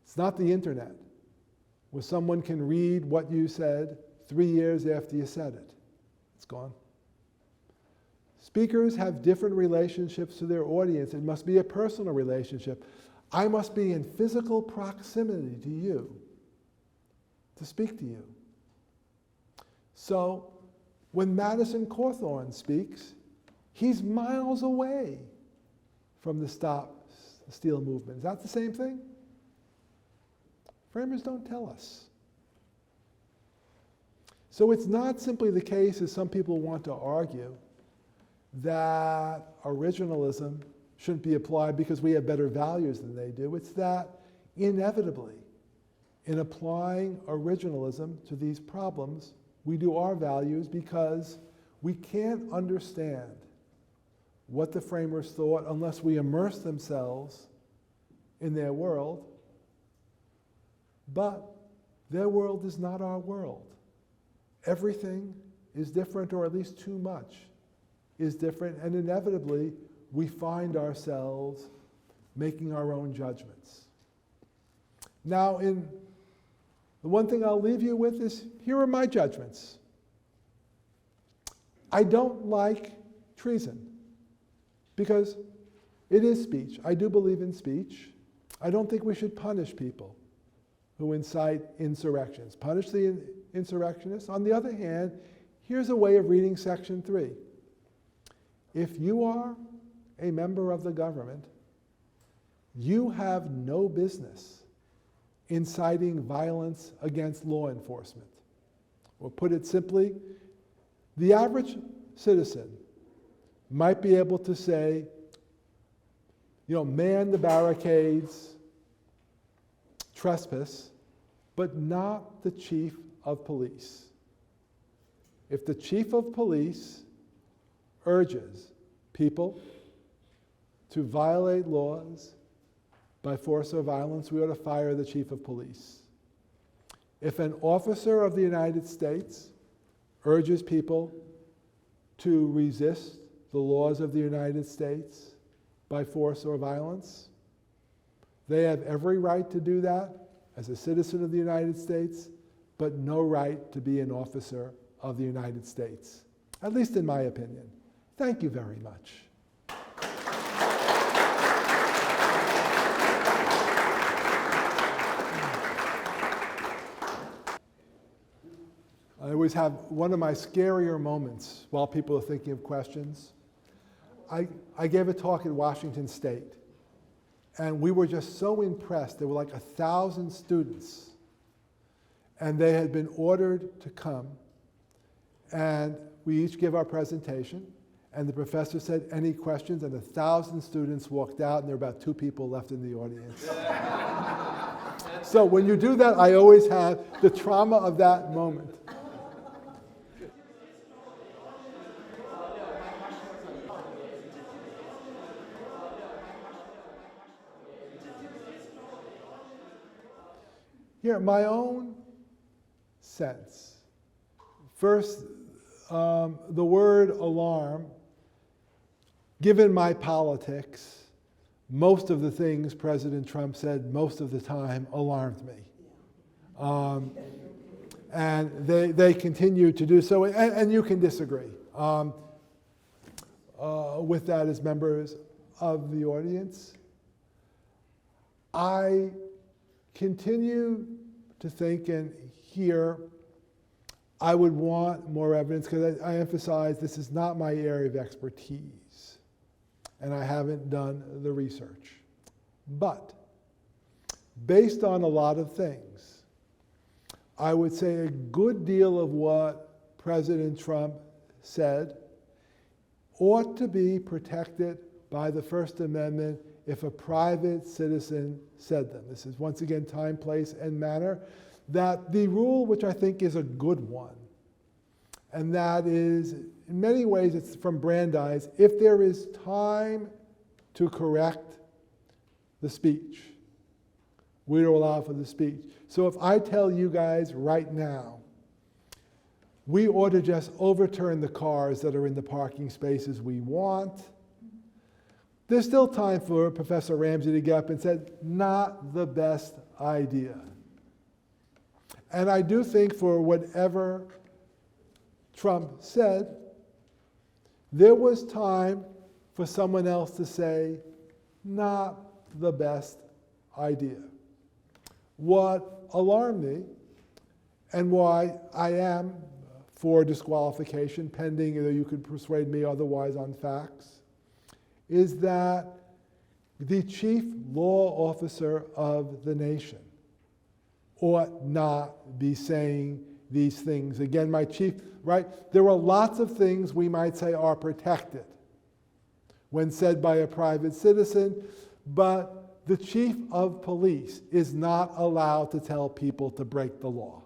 It's not the internet, where someone can read what you said 3 years after you said it. It's gone. Speakers have different relationships to their audience. It must be a personal relationship. I must be in physical proximity to you to speak to you. So when Madison Cawthorn speaks, he's miles away from the Stop the Steal movement. Is that the same thing? Framers don't tell us. So it's not simply the case, as some people want to argue, that originalism shouldn't be applied because we have better values than they do. It's that inevitably, in applying originalism to these problems, we do our values because we can't understand what the framers thought unless we immerse themselves in their world. But their world is not our world. Everything is different, or at least too much is different, and inevitably we find ourselves making our own judgments. Now, the one thing I'll leave you with is, here are my judgments. I don't like treason because it is speech. I do believe in speech. I don't think we should punish people who incite insurrections. Punish the insurrectionists. On the other hand, here's a way of reading Section 3. If you are a member of the government, you have no business inciting violence against law enforcement. Or put it simply, the average citizen might be able to say, man the barricades, trespass, but not the chief of police. If the chief of police urges people to violate laws by force or violence, we ought to fire the chief of police. If an officer of the United States urges people to resist the laws of the United States by force or violence, they have every right to do that as a citizen of the United States, but no right to be an officer of the United States, at least in my opinion. Thank you very much. I always have one of my scarier moments while people are thinking of questions. I gave a talk at Washington State, and we were just so impressed. There were like 1,000 students, and they had been ordered to come, and we each give our presentation, and the professor said, any questions? And 1,000 students walked out, and there were about 2 people left in the audience. So when you do that, I always have the trauma of that moment. Here, my own sense. First, the word alarm, given my politics, most of the things President Trump said most of the time alarmed me. And they continue to do so, and you can disagree with that as members of the audience. I continue to think, and here I would want more evidence, because I emphasize this is not my area of expertise, and I haven't done the research. But based on a lot of things, I would say a good deal of what President Trump said ought to be protected by the First Amendment if a private citizen said them. This is once again time, place, and manner. That the rule, which I think is a good one, and that is, in many ways, it's from Brandeis, if there is time to correct the speech, we don't allow for the speech. So if I tell you guys right now, we ought to just overturn the cars that are in the parking spaces we want, there's still time for Professor Ramsey to get up and say, not the best idea. And I do think for whatever Trump said, there was time for someone else to say, not the best idea. What alarmed me, and why I am for disqualification, pending either you could persuade me otherwise on facts, is that the chief law officer of the nation ought not be saying these things. Again, my chief, right? There are lots of things we might say are protected when said by a private citizen, but the chief of police is not allowed to tell people to break the law.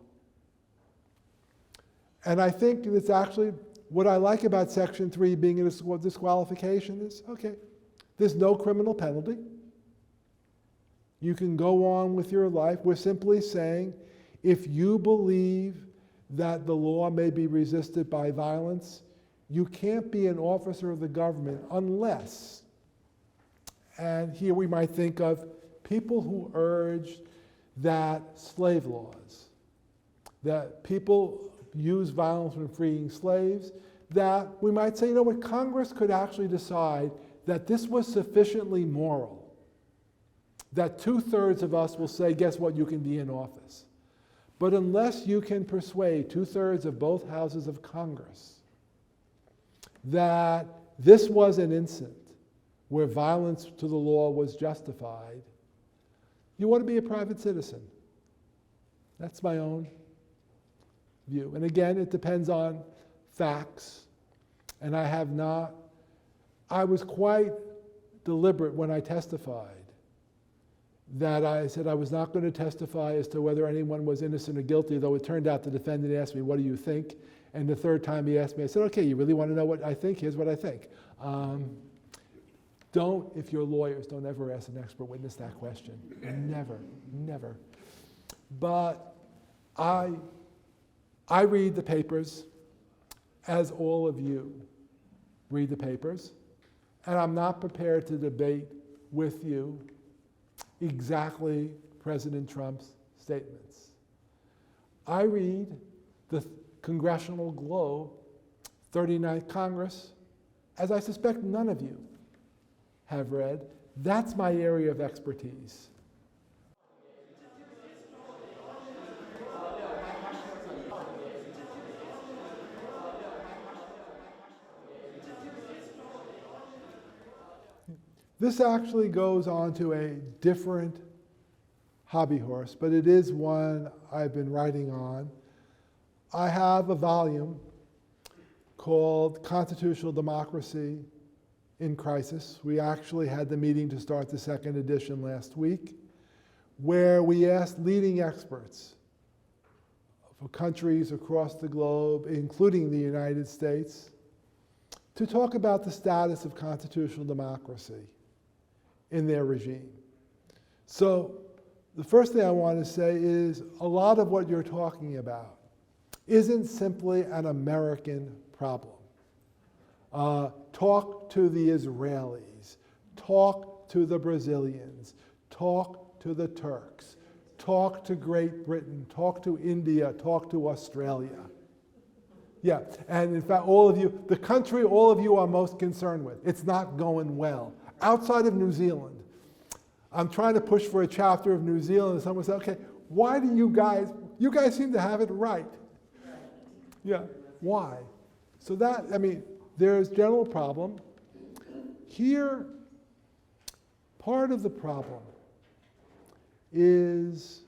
And I think it's actually what I like about Section 3 being a disqualification is, okay, there's no criminal penalty. You can go on with your life. We're simply saying, if you believe that the law may be resisted by violence, you can't be an officer of the government unless, and here we might think of people who urged that slave laws, that people use violence when freeing slaves, that we might say, you know what, Congress could actually decide that this was sufficiently moral, that 2/3 of us will say, guess what, you can be in office. But unless you can persuade 2/3 of both houses of Congress that this was an incident where violence to the law was justified, you want to be a private citizen. That's my own view. And again, it depends on facts. And I was quite deliberate when I testified that I said I was not going to testify as to whether anyone was innocent or guilty, though it turned out the defendant asked me, what do you think? And the third time he asked me, I said, okay, you really want to know what I think? Here's what I think. Don't, if you're lawyers, don't ever ask an expert witness that question. Never, never. But I read the papers, as all of you read the papers, and I'm not prepared to debate with you exactly President Trump's statements. I read the Congressional Globe, 39th Congress, as I suspect none of you have read, that's my area of expertise. This actually goes on to a different hobby horse, but it is one I've been writing on. I have a volume called Constitutional Democracy in Crisis. We actually had the meeting to start the second edition last week, where we asked leading experts for countries across the globe, including the United States, to talk about the status of constitutional democracy in their regime. So the first thing I want to say is a lot of what you're talking about isn't simply an American problem. Talk to the Israelis, talk to the Brazilians, talk to the Turks, talk to Great Britain, talk to India, talk to Australia. Yeah, and in fact, all of you, the country all of you are most concerned with, it's not going well. Outside of New Zealand, I'm trying to push for a chapter of New Zealand, and someone said, okay, why do you guys seem to have it right. Yeah, why? So that, I mean, there's general problem. Here, part of the problem is,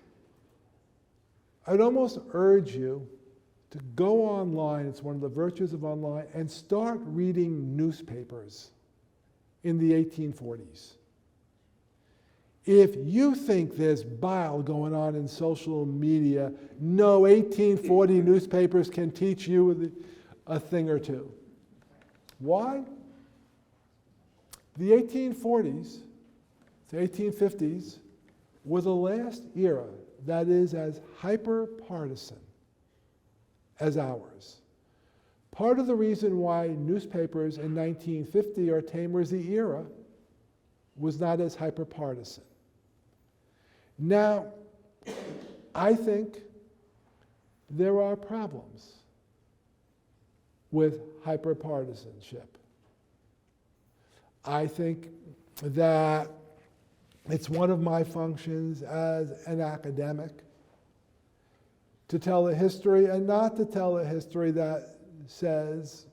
I'd almost urge you to go online, it's one of the virtues of online, and start reading newspapers in the 1840s. If you think there's bile going on in social media, no 1840 newspapers can teach you a thing or two. Why? The 1840s, the 1850s, were the last era that is as hyper-partisan as ours. Part of the reason why newspapers in 1950 are tamer as the era was not as hyper-partisan. Now, I think there are problems with hyper-partisanship. I think that it's one of my functions as an academic to tell a history, and not to tell a history that says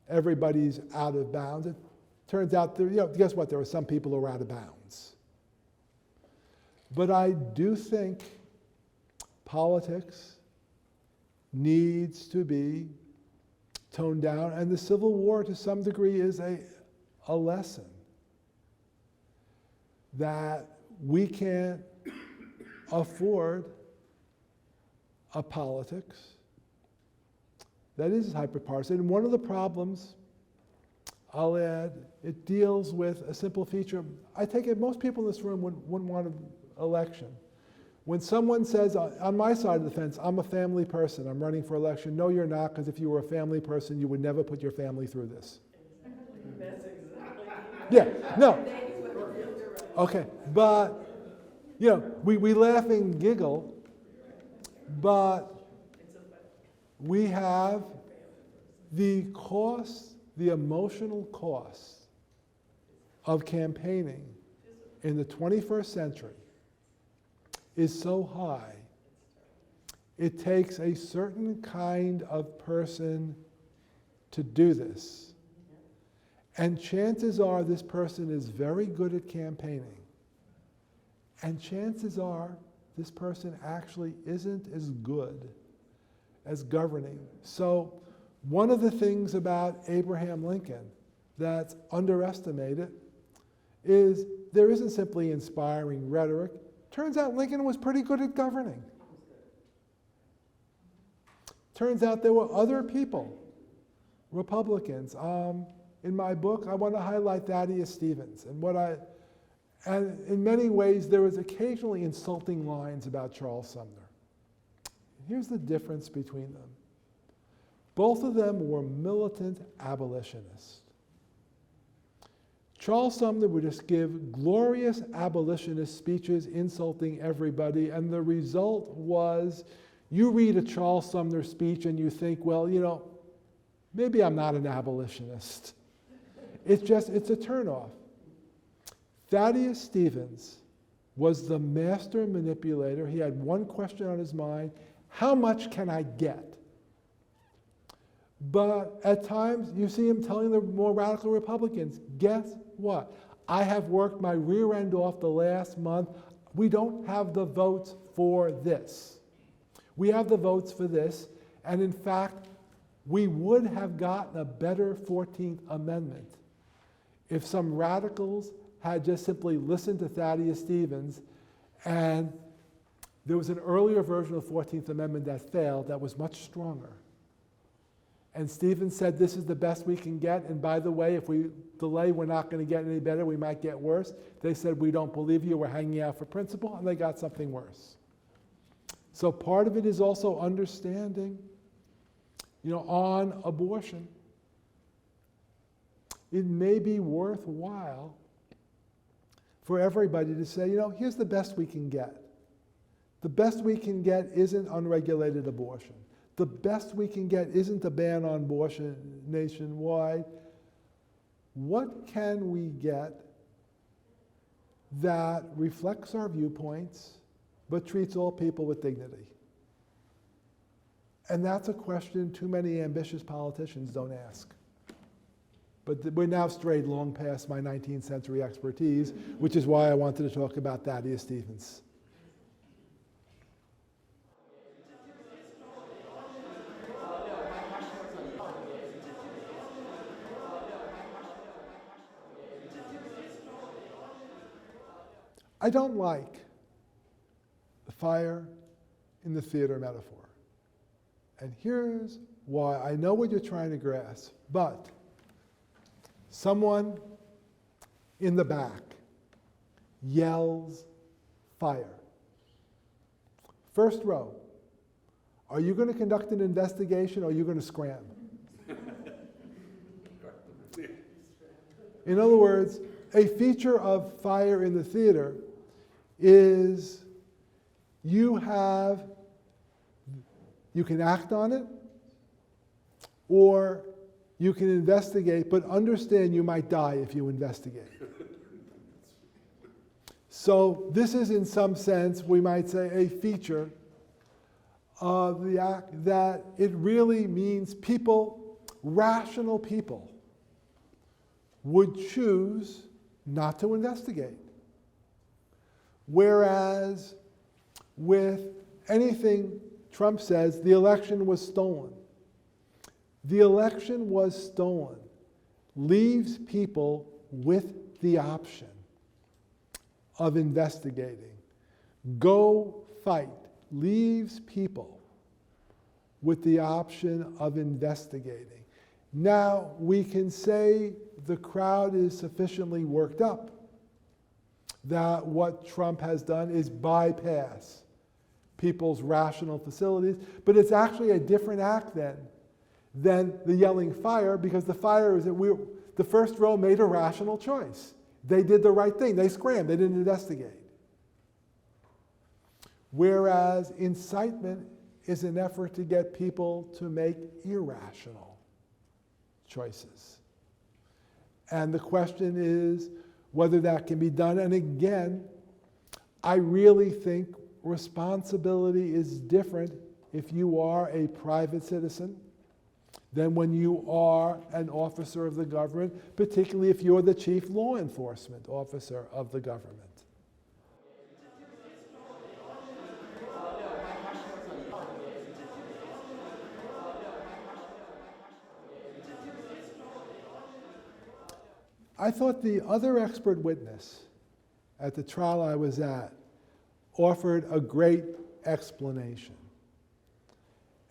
everybody's out of bounds. It turns out, guess what? There are some people who are out of bounds. But I do think politics needs to be toned down, and the Civil War, to some degree, is a lesson that we can't afford a politics that is hyperpartisan. And one of the problems, I'll add, it deals with a simple feature. I take it most people in this room wouldn't want an election. When someone says, on my side of the fence, I'm a family person, I'm running for election, no, you're not, because if you were a family person, you would never put your family through this. That's exactly. Yeah, no. Okay, but, we laugh and giggle, but we have the cost, the emotional cost of campaigning in the 21st century is so high. It takes a certain kind of person to do this. And chances are this person is very good at campaigning. And chances are this person actually isn't as good as governing. So one of the things about Abraham Lincoln that's underestimated is there isn't simply inspiring rhetoric. Turns out Lincoln was pretty good at governing. Turns out there were other people, Republicans. In my book, I want to highlight Thaddeus Stevens. And in many ways, there was occasionally insulting lines about Charles Sumner. Here's the difference between them. Both of them were militant abolitionists. Charles Sumner would just give glorious abolitionist speeches insulting everybody, and the result was you read a Charles Sumner speech and you think, well, maybe I'm not an abolitionist. It's a turnoff. Thaddeus Stevens was the master manipulator. He had one question on his mind: how much can I get? But at times, you see him telling the more radical Republicans, guess what? I have worked my rear end off the last month. We don't have the votes for this. We have the votes for this, and in fact, we would have gotten a better 14th Amendment if some radicals had just simply listened to Thaddeus Stevens, and there was an earlier version of the 14th Amendment that failed that was much stronger. And Stevens said, this is the best we can get, and by the way, if we delay, we're not going to get any better, we might get worse. They said, we don't believe you, we're hanging out for principle, and they got something worse. So part of it is also understanding, on abortion. It may be worthwhile for everybody to say, here's the best we can get. The best we can get isn't unregulated abortion. The best we can get isn't a ban on abortion nationwide. What can we get that reflects our viewpoints but treats all people with dignity? And that's a question too many ambitious politicians don't ask. But we're now strayed long past my 19th century expertise, which is why I wanted to talk about Thaddeus Stevens. I don't like the fire in the theater metaphor. And here's why. I know what you're trying to grasp, but someone in the back yells, fire. First row, are you going to conduct an investigation or are you going to scram? In other words, a feature of fire in the theater is you can act on it, or you can investigate, but understand you might die if you investigate. So this is, in some sense, we might say, a feature of the act that it really means people, rational people, would choose not to investigate. Whereas with anything Trump says, the election was stolen. The election was stolen leaves people with the option of investigating. Go fight leaves people with the option of investigating. Now, we can say the crowd is sufficiently worked up that what Trump has done is bypass people's rational facilities, but it's actually a different act than the yelling fire, because the fire is that the first row made a rational choice. They did the right thing. They scrammed. They didn't investigate. Whereas incitement is an effort to get people to make irrational choices. And the question is whether that can be done. And again, I really think responsibility is different if you are a private citizen than when you are an officer of the government, particularly if you're the chief law enforcement officer of the government. I thought the other expert witness at the trial I was at offered a great explanation.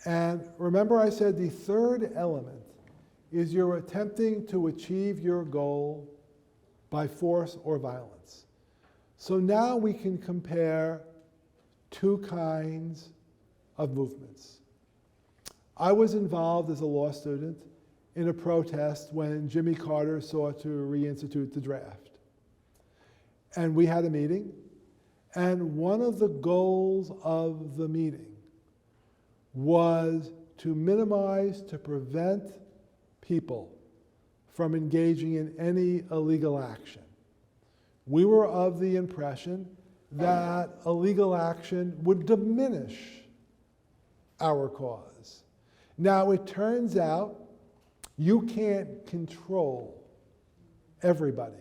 And remember I said the third element is you're attempting to achieve your goal by force or violence. So now we can compare two kinds of movements. I was involved as a law student in a protest when Jimmy Carter sought to reinstitute the draft. And we had a meeting, and one of the goals of the meeting was to minimize, to prevent people from engaging in any illegal action. We were of the impression that illegal action would diminish our cause. Now, it turns out you can't control everybody.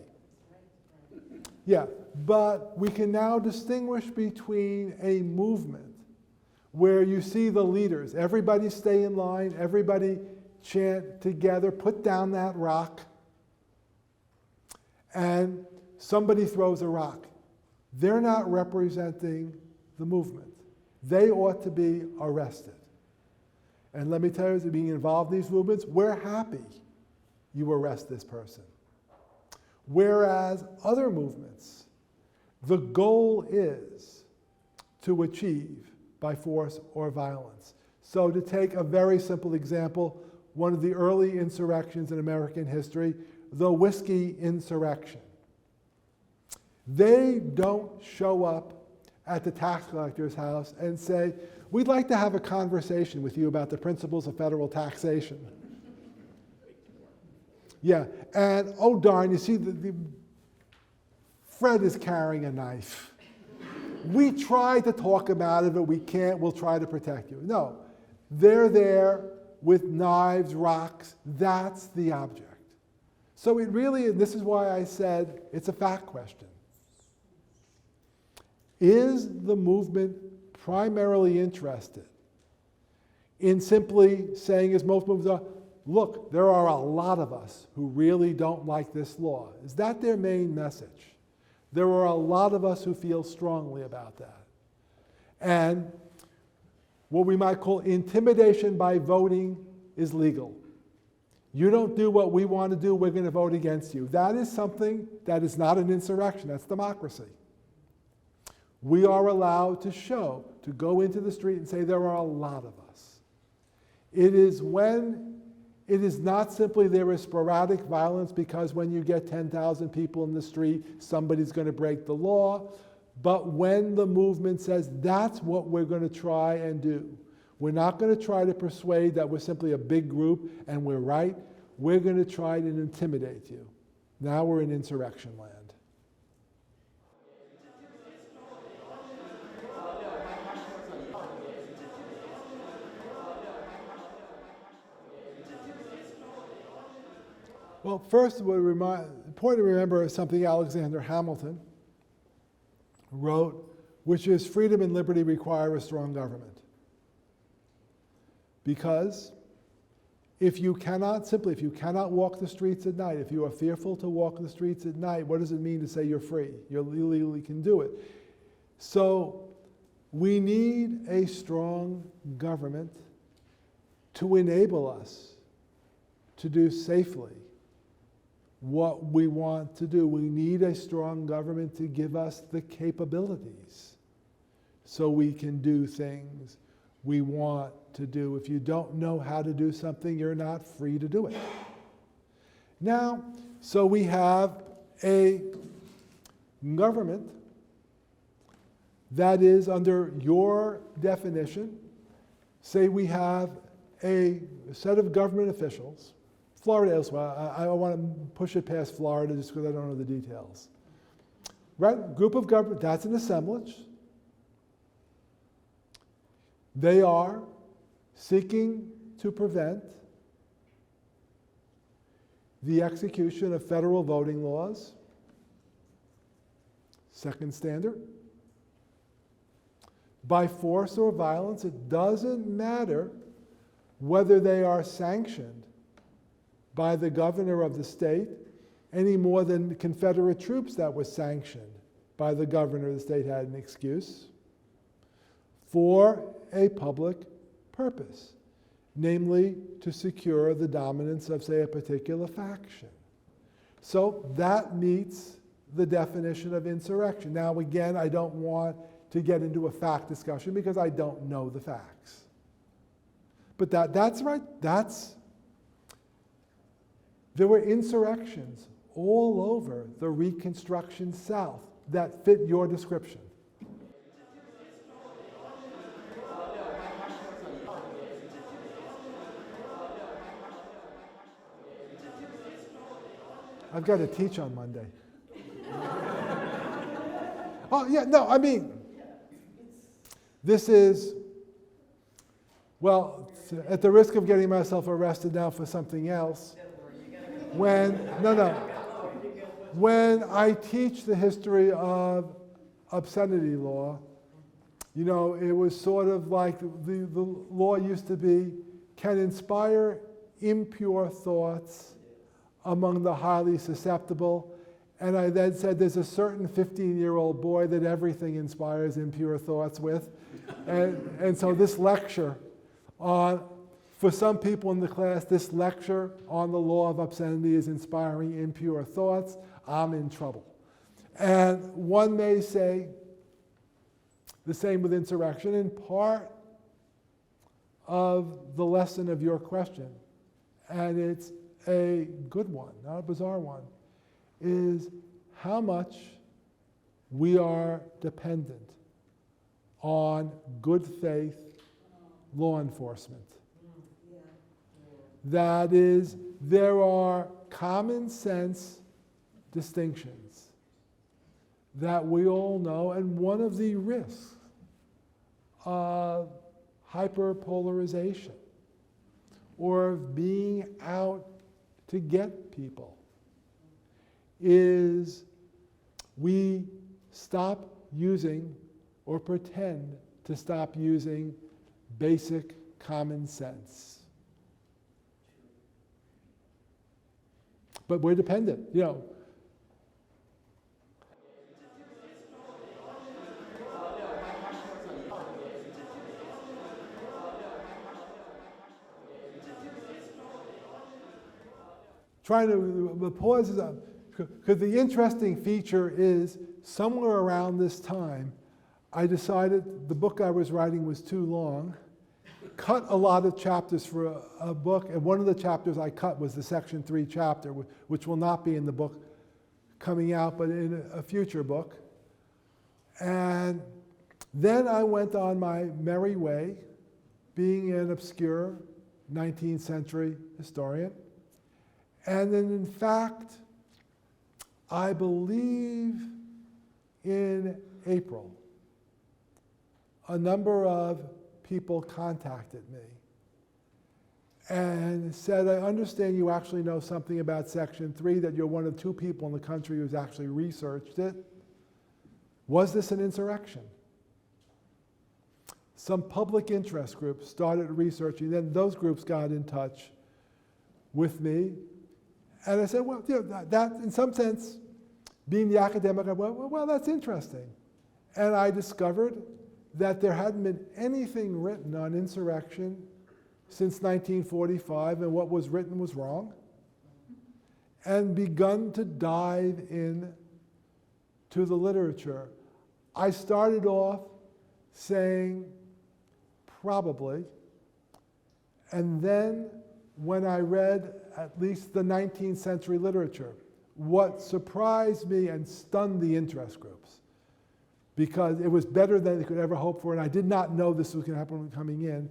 Yeah, but we can now distinguish between a movement where you see the leaders, everybody stay in line, everybody chant together, put down that rock, and somebody throws a rock. They're not representing the movement. They ought to be arrested. And let me tell you, as being involved in these movements, we're happy you arrest this person. Whereas other movements, the goal is to achieve by force or violence. So to take a very simple example, one of the early insurrections in American history, the whiskey insurrection. They don't show up at the tax collector's house and say, we'd like to have a conversation with you about the principles of federal taxation. Yeah, and oh darn, you see, Fred is carrying a knife. We tried to talk about it, but we can't, we'll try to protect you. No, they're there with knives, rocks, that's the object. So it really, and this is why I said it's a fact question. Is the movement primarily interested in simply saying, as most movements are, look, there are a lot of us who really don't like this law? Is that their main message? There are a lot of us who feel strongly about that. And what we might call intimidation by voting is legal. You don't do what we want to do, we're going to vote against you. That is something that is not an insurrection, that's democracy. We are allowed to show, to go into the street and say there are a lot of us. It is when it is not simply there is sporadic violence because when you get 10,000 people in the street, somebody's going to break the law, but when the movement says that's what we're going to try and do. We're not going to try to persuade that we're simply a big group and we're right. We're going to try to intimidate you. Now we're in insurrection land. Well, first, important to remember is something Alexander Hamilton wrote, which is freedom and liberty require a strong government. Because if you cannot walk the streets at night, if you are fearful to walk the streets at night, what does it mean to say you're free? You legally can do it. So we need a strong government to enable us to do safely what we want to do. We need a strong government to give us the capabilities so we can do things we want to do. If you don't know how to do something, you're not free to do it. Now, so we have a government that is under your definition. Say we have a set of government officials. Florida elsewhere, I want to push it past Florida just because I don't know the details. Right? Group of government, that's an assemblage. They are seeking to prevent the execution of federal voting laws. Second standard. By force or violence, it doesn't matter whether they are sanctioned by the governor of the state any more than the Confederate troops that were sanctioned by the governor of the state had an excuse for a public purpose, namely to secure the dominance of, say, a particular faction. So that meets the definition of insurrection. Now, again, I don't want to get into a fact discussion because I don't know the facts. But that's right, there were insurrections all over the Reconstruction South that fit your description. I've got to teach on Monday. Oh, yeah, no, I mean, this is, well, at the risk of getting myself arrested now for something else, when I teach the history of obscenity law, you know, it was sort of like the law used to be, can inspire impure thoughts among the highly susceptible. And I then said there's a certain 15-year-old boy that everything inspires impure thoughts with. And so this lecture on, for some people in the class, this lecture on the law of obscenity is inspiring impure thoughts. I'm in trouble. And one may say the same with insurrection. And part of the lesson of your question, and it's a good one, not a bizarre one, is how much we are dependent on good faith law enforcement. That is, there are common sense distinctions that we all know, and one of the risks of hyperpolarization or of being out to get people is we stop using or pretend to stop using basic common sense. But we're dependent, you know. Trying to pause is because the interesting feature is somewhere around this time, I decided the book I was writing was too long, cut a lot of chapters for a book, and one of the chapters I cut was the Section 3 chapter, which will not be in the book coming out, but in a future book. And then I went on my merry way, being an obscure 19th century historian. And then, in fact, I believe in April, a number of people contacted me and said, I understand you actually know something about Section 3, that you're one of 2 people in the country who's actually researched it. Was this an insurrection? Some public interest groups started researching, then those groups got in touch with me. And I said, well, you know, that in some sense, being the academic, I went, well, that's interesting. And I discovered that there hadn't been anything written on insurrection since 1945, and what was written was wrong, and begun to dive in to the literature. I started off saying probably, and then when I read at least the 19th century literature, what surprised me and stunned the interest groups, because it was better than they could ever hope for, and I did not know this was going to happen coming in,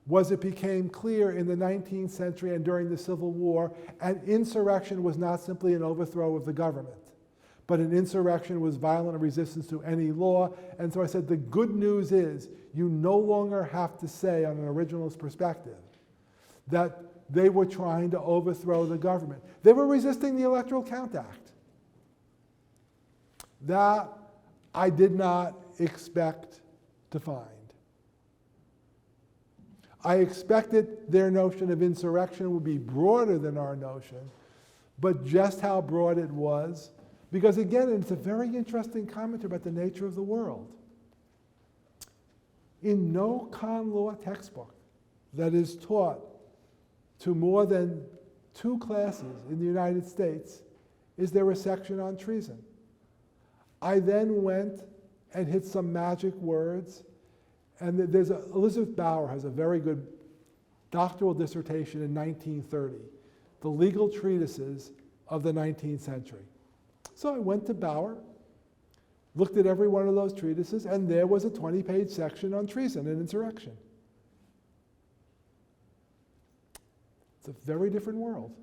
was it became clear in the 19th century and during the Civil War, an insurrection was not simply an overthrow of the government, but an insurrection was violent resistance to any law. And so I said, the good news is you no longer have to say, on an originalist perspective, that they were trying to overthrow the government. They were resisting the Electoral Count Act. That I did not expect to find. I expected their notion of insurrection would be broader than our notion, but just how broad it was, because again, it's a very interesting comment about the nature of the world. In no con law textbook that is taught to more than 2 classes in the United States is there a section on treason. I then went and hit some magic words, and there's Elizabeth Bauer has a very good doctoral dissertation in 1930, The Legal Treatises of the 19th Century. So I went to Bauer, looked at every one of those treatises, and there was a 20-page section on treason and insurrection. It's a very different world.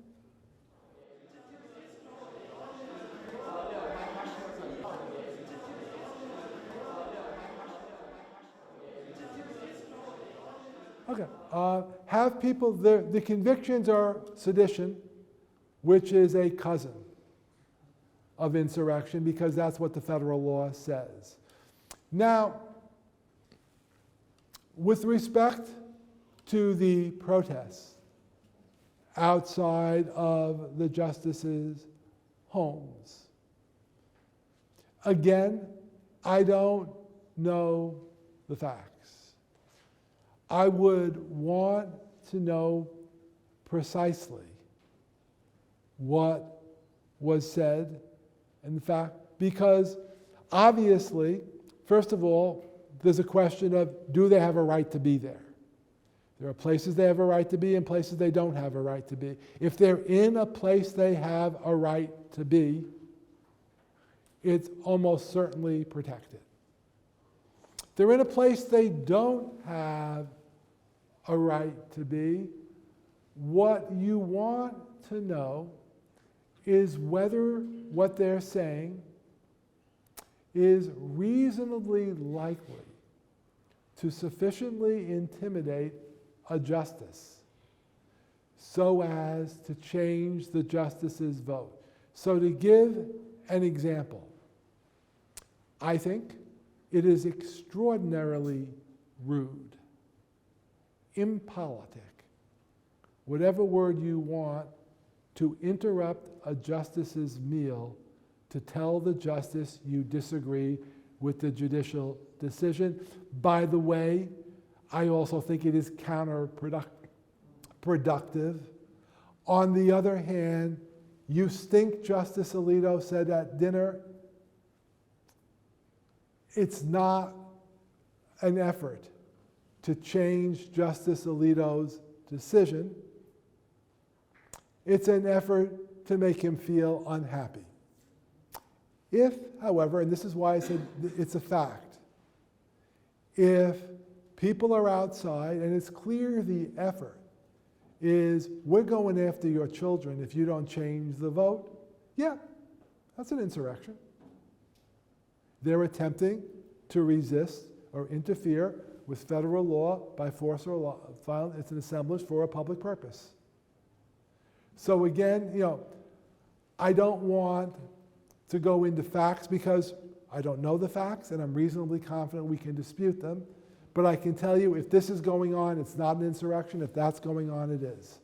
Okay. Have people, the convictions are sedition, which is a cousin of insurrection, because that's what the federal law says. Now, with respect to the protests outside of the justices' homes, again, I don't know the facts. I would want to know precisely what was said, in fact, because obviously, first of all, there's a question of, do they have a right to be there? There are places they have a right to be and places they don't have a right to be. If they're in a place they have a right to be, it's almost certainly protected. If they're in a place they don't have a right to be, what you want to know is whether what they're saying is reasonably likely to sufficiently intimidate a justice so as to change the justice's vote. So to give an example, I think it is extraordinarily rude, impolitic, whatever word you want, to interrupt a justice's meal to tell the justice you disagree with the judicial decision. By the way, I also think it is counterproductive. On the other hand, you stink, Justice Alito said at dinner. It's not an effort to change Justice Alito's decision. It's an effort to make him feel unhappy. If, however, and this is why I said it's a fact, if people are outside and it's clear the effort is, we're going after your children if you don't change the vote, yeah, that's an insurrection. They're attempting to resist or interfere with federal law by force or violence. It's an assemblage for a public purpose. So again, I don't want to go into facts because I don't know the facts and I'm reasonably confident we can dispute them. But I can tell you if this is going on, it's not an insurrection. If that's going on, it is.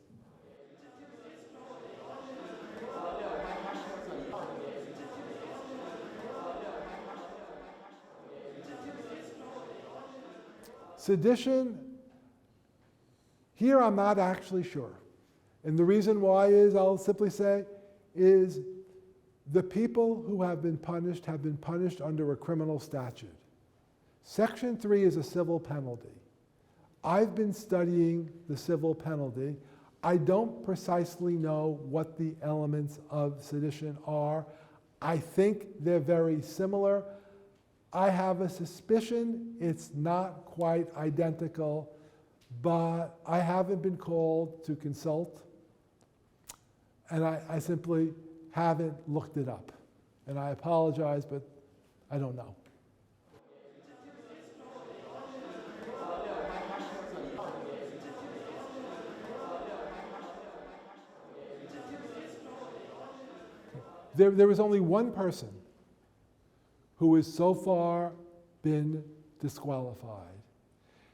Sedition, here I'm not actually sure. And the reason why is, I'll simply say, is the people who have been punished under a criminal statute. Section 3 is a civil penalty. I've been studying the civil penalty. I don't precisely know what the elements of sedition are. I think they're very similar. I have a suspicion it's not quite identical, but I haven't been called to consult, and I simply haven't looked it up. And I apologize, but I don't know. There is only one person who has so far been disqualified.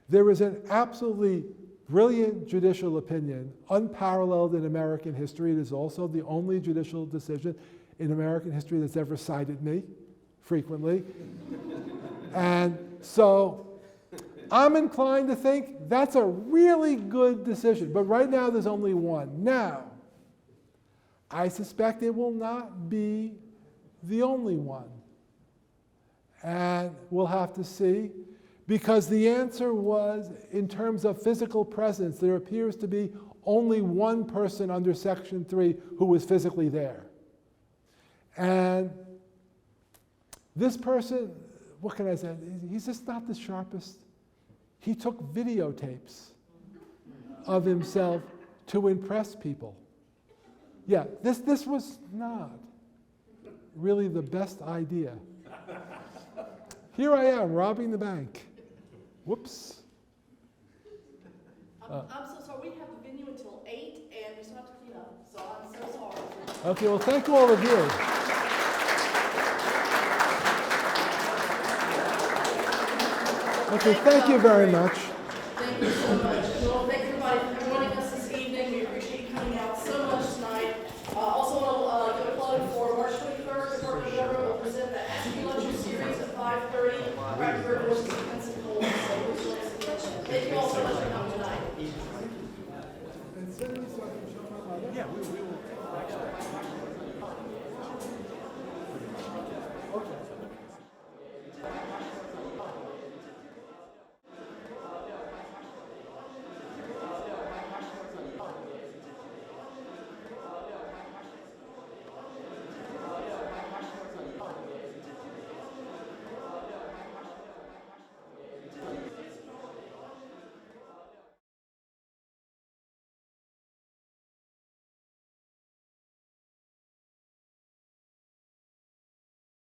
There is an absolutely brilliant judicial opinion, unparalleled in American history. It is also the only judicial decision in American history that's ever cited me frequently. And so I'm inclined to think that's a really good decision. But right now there's only one. Now, I suspect it will not be the only one. And we'll have to see, because the answer was, in terms of physical presence, there appears to be only one person under Section 3 who was physically there. And this person, what can I say? He's just not the sharpest. He took videotapes of himself to impress people. Yeah, this was not really the best idea. Here I am robbing the bank. Whoops. I'm so sorry, we have the venue until 8, and we still have to clean up, so I'm so sorry. Okay, well, thank all of you. Okay, thank you very much. Thank you so much. Well, thank everybody for joining us this evening. We appreciate you coming out so much tonight. Also want to give a plug for March 23rd, the Department of Government will present the Askew Lecture Series at 5:30. Right here, Voices of Pensacola. So please join us again. Thank you all so much for coming tonight. Yeah, we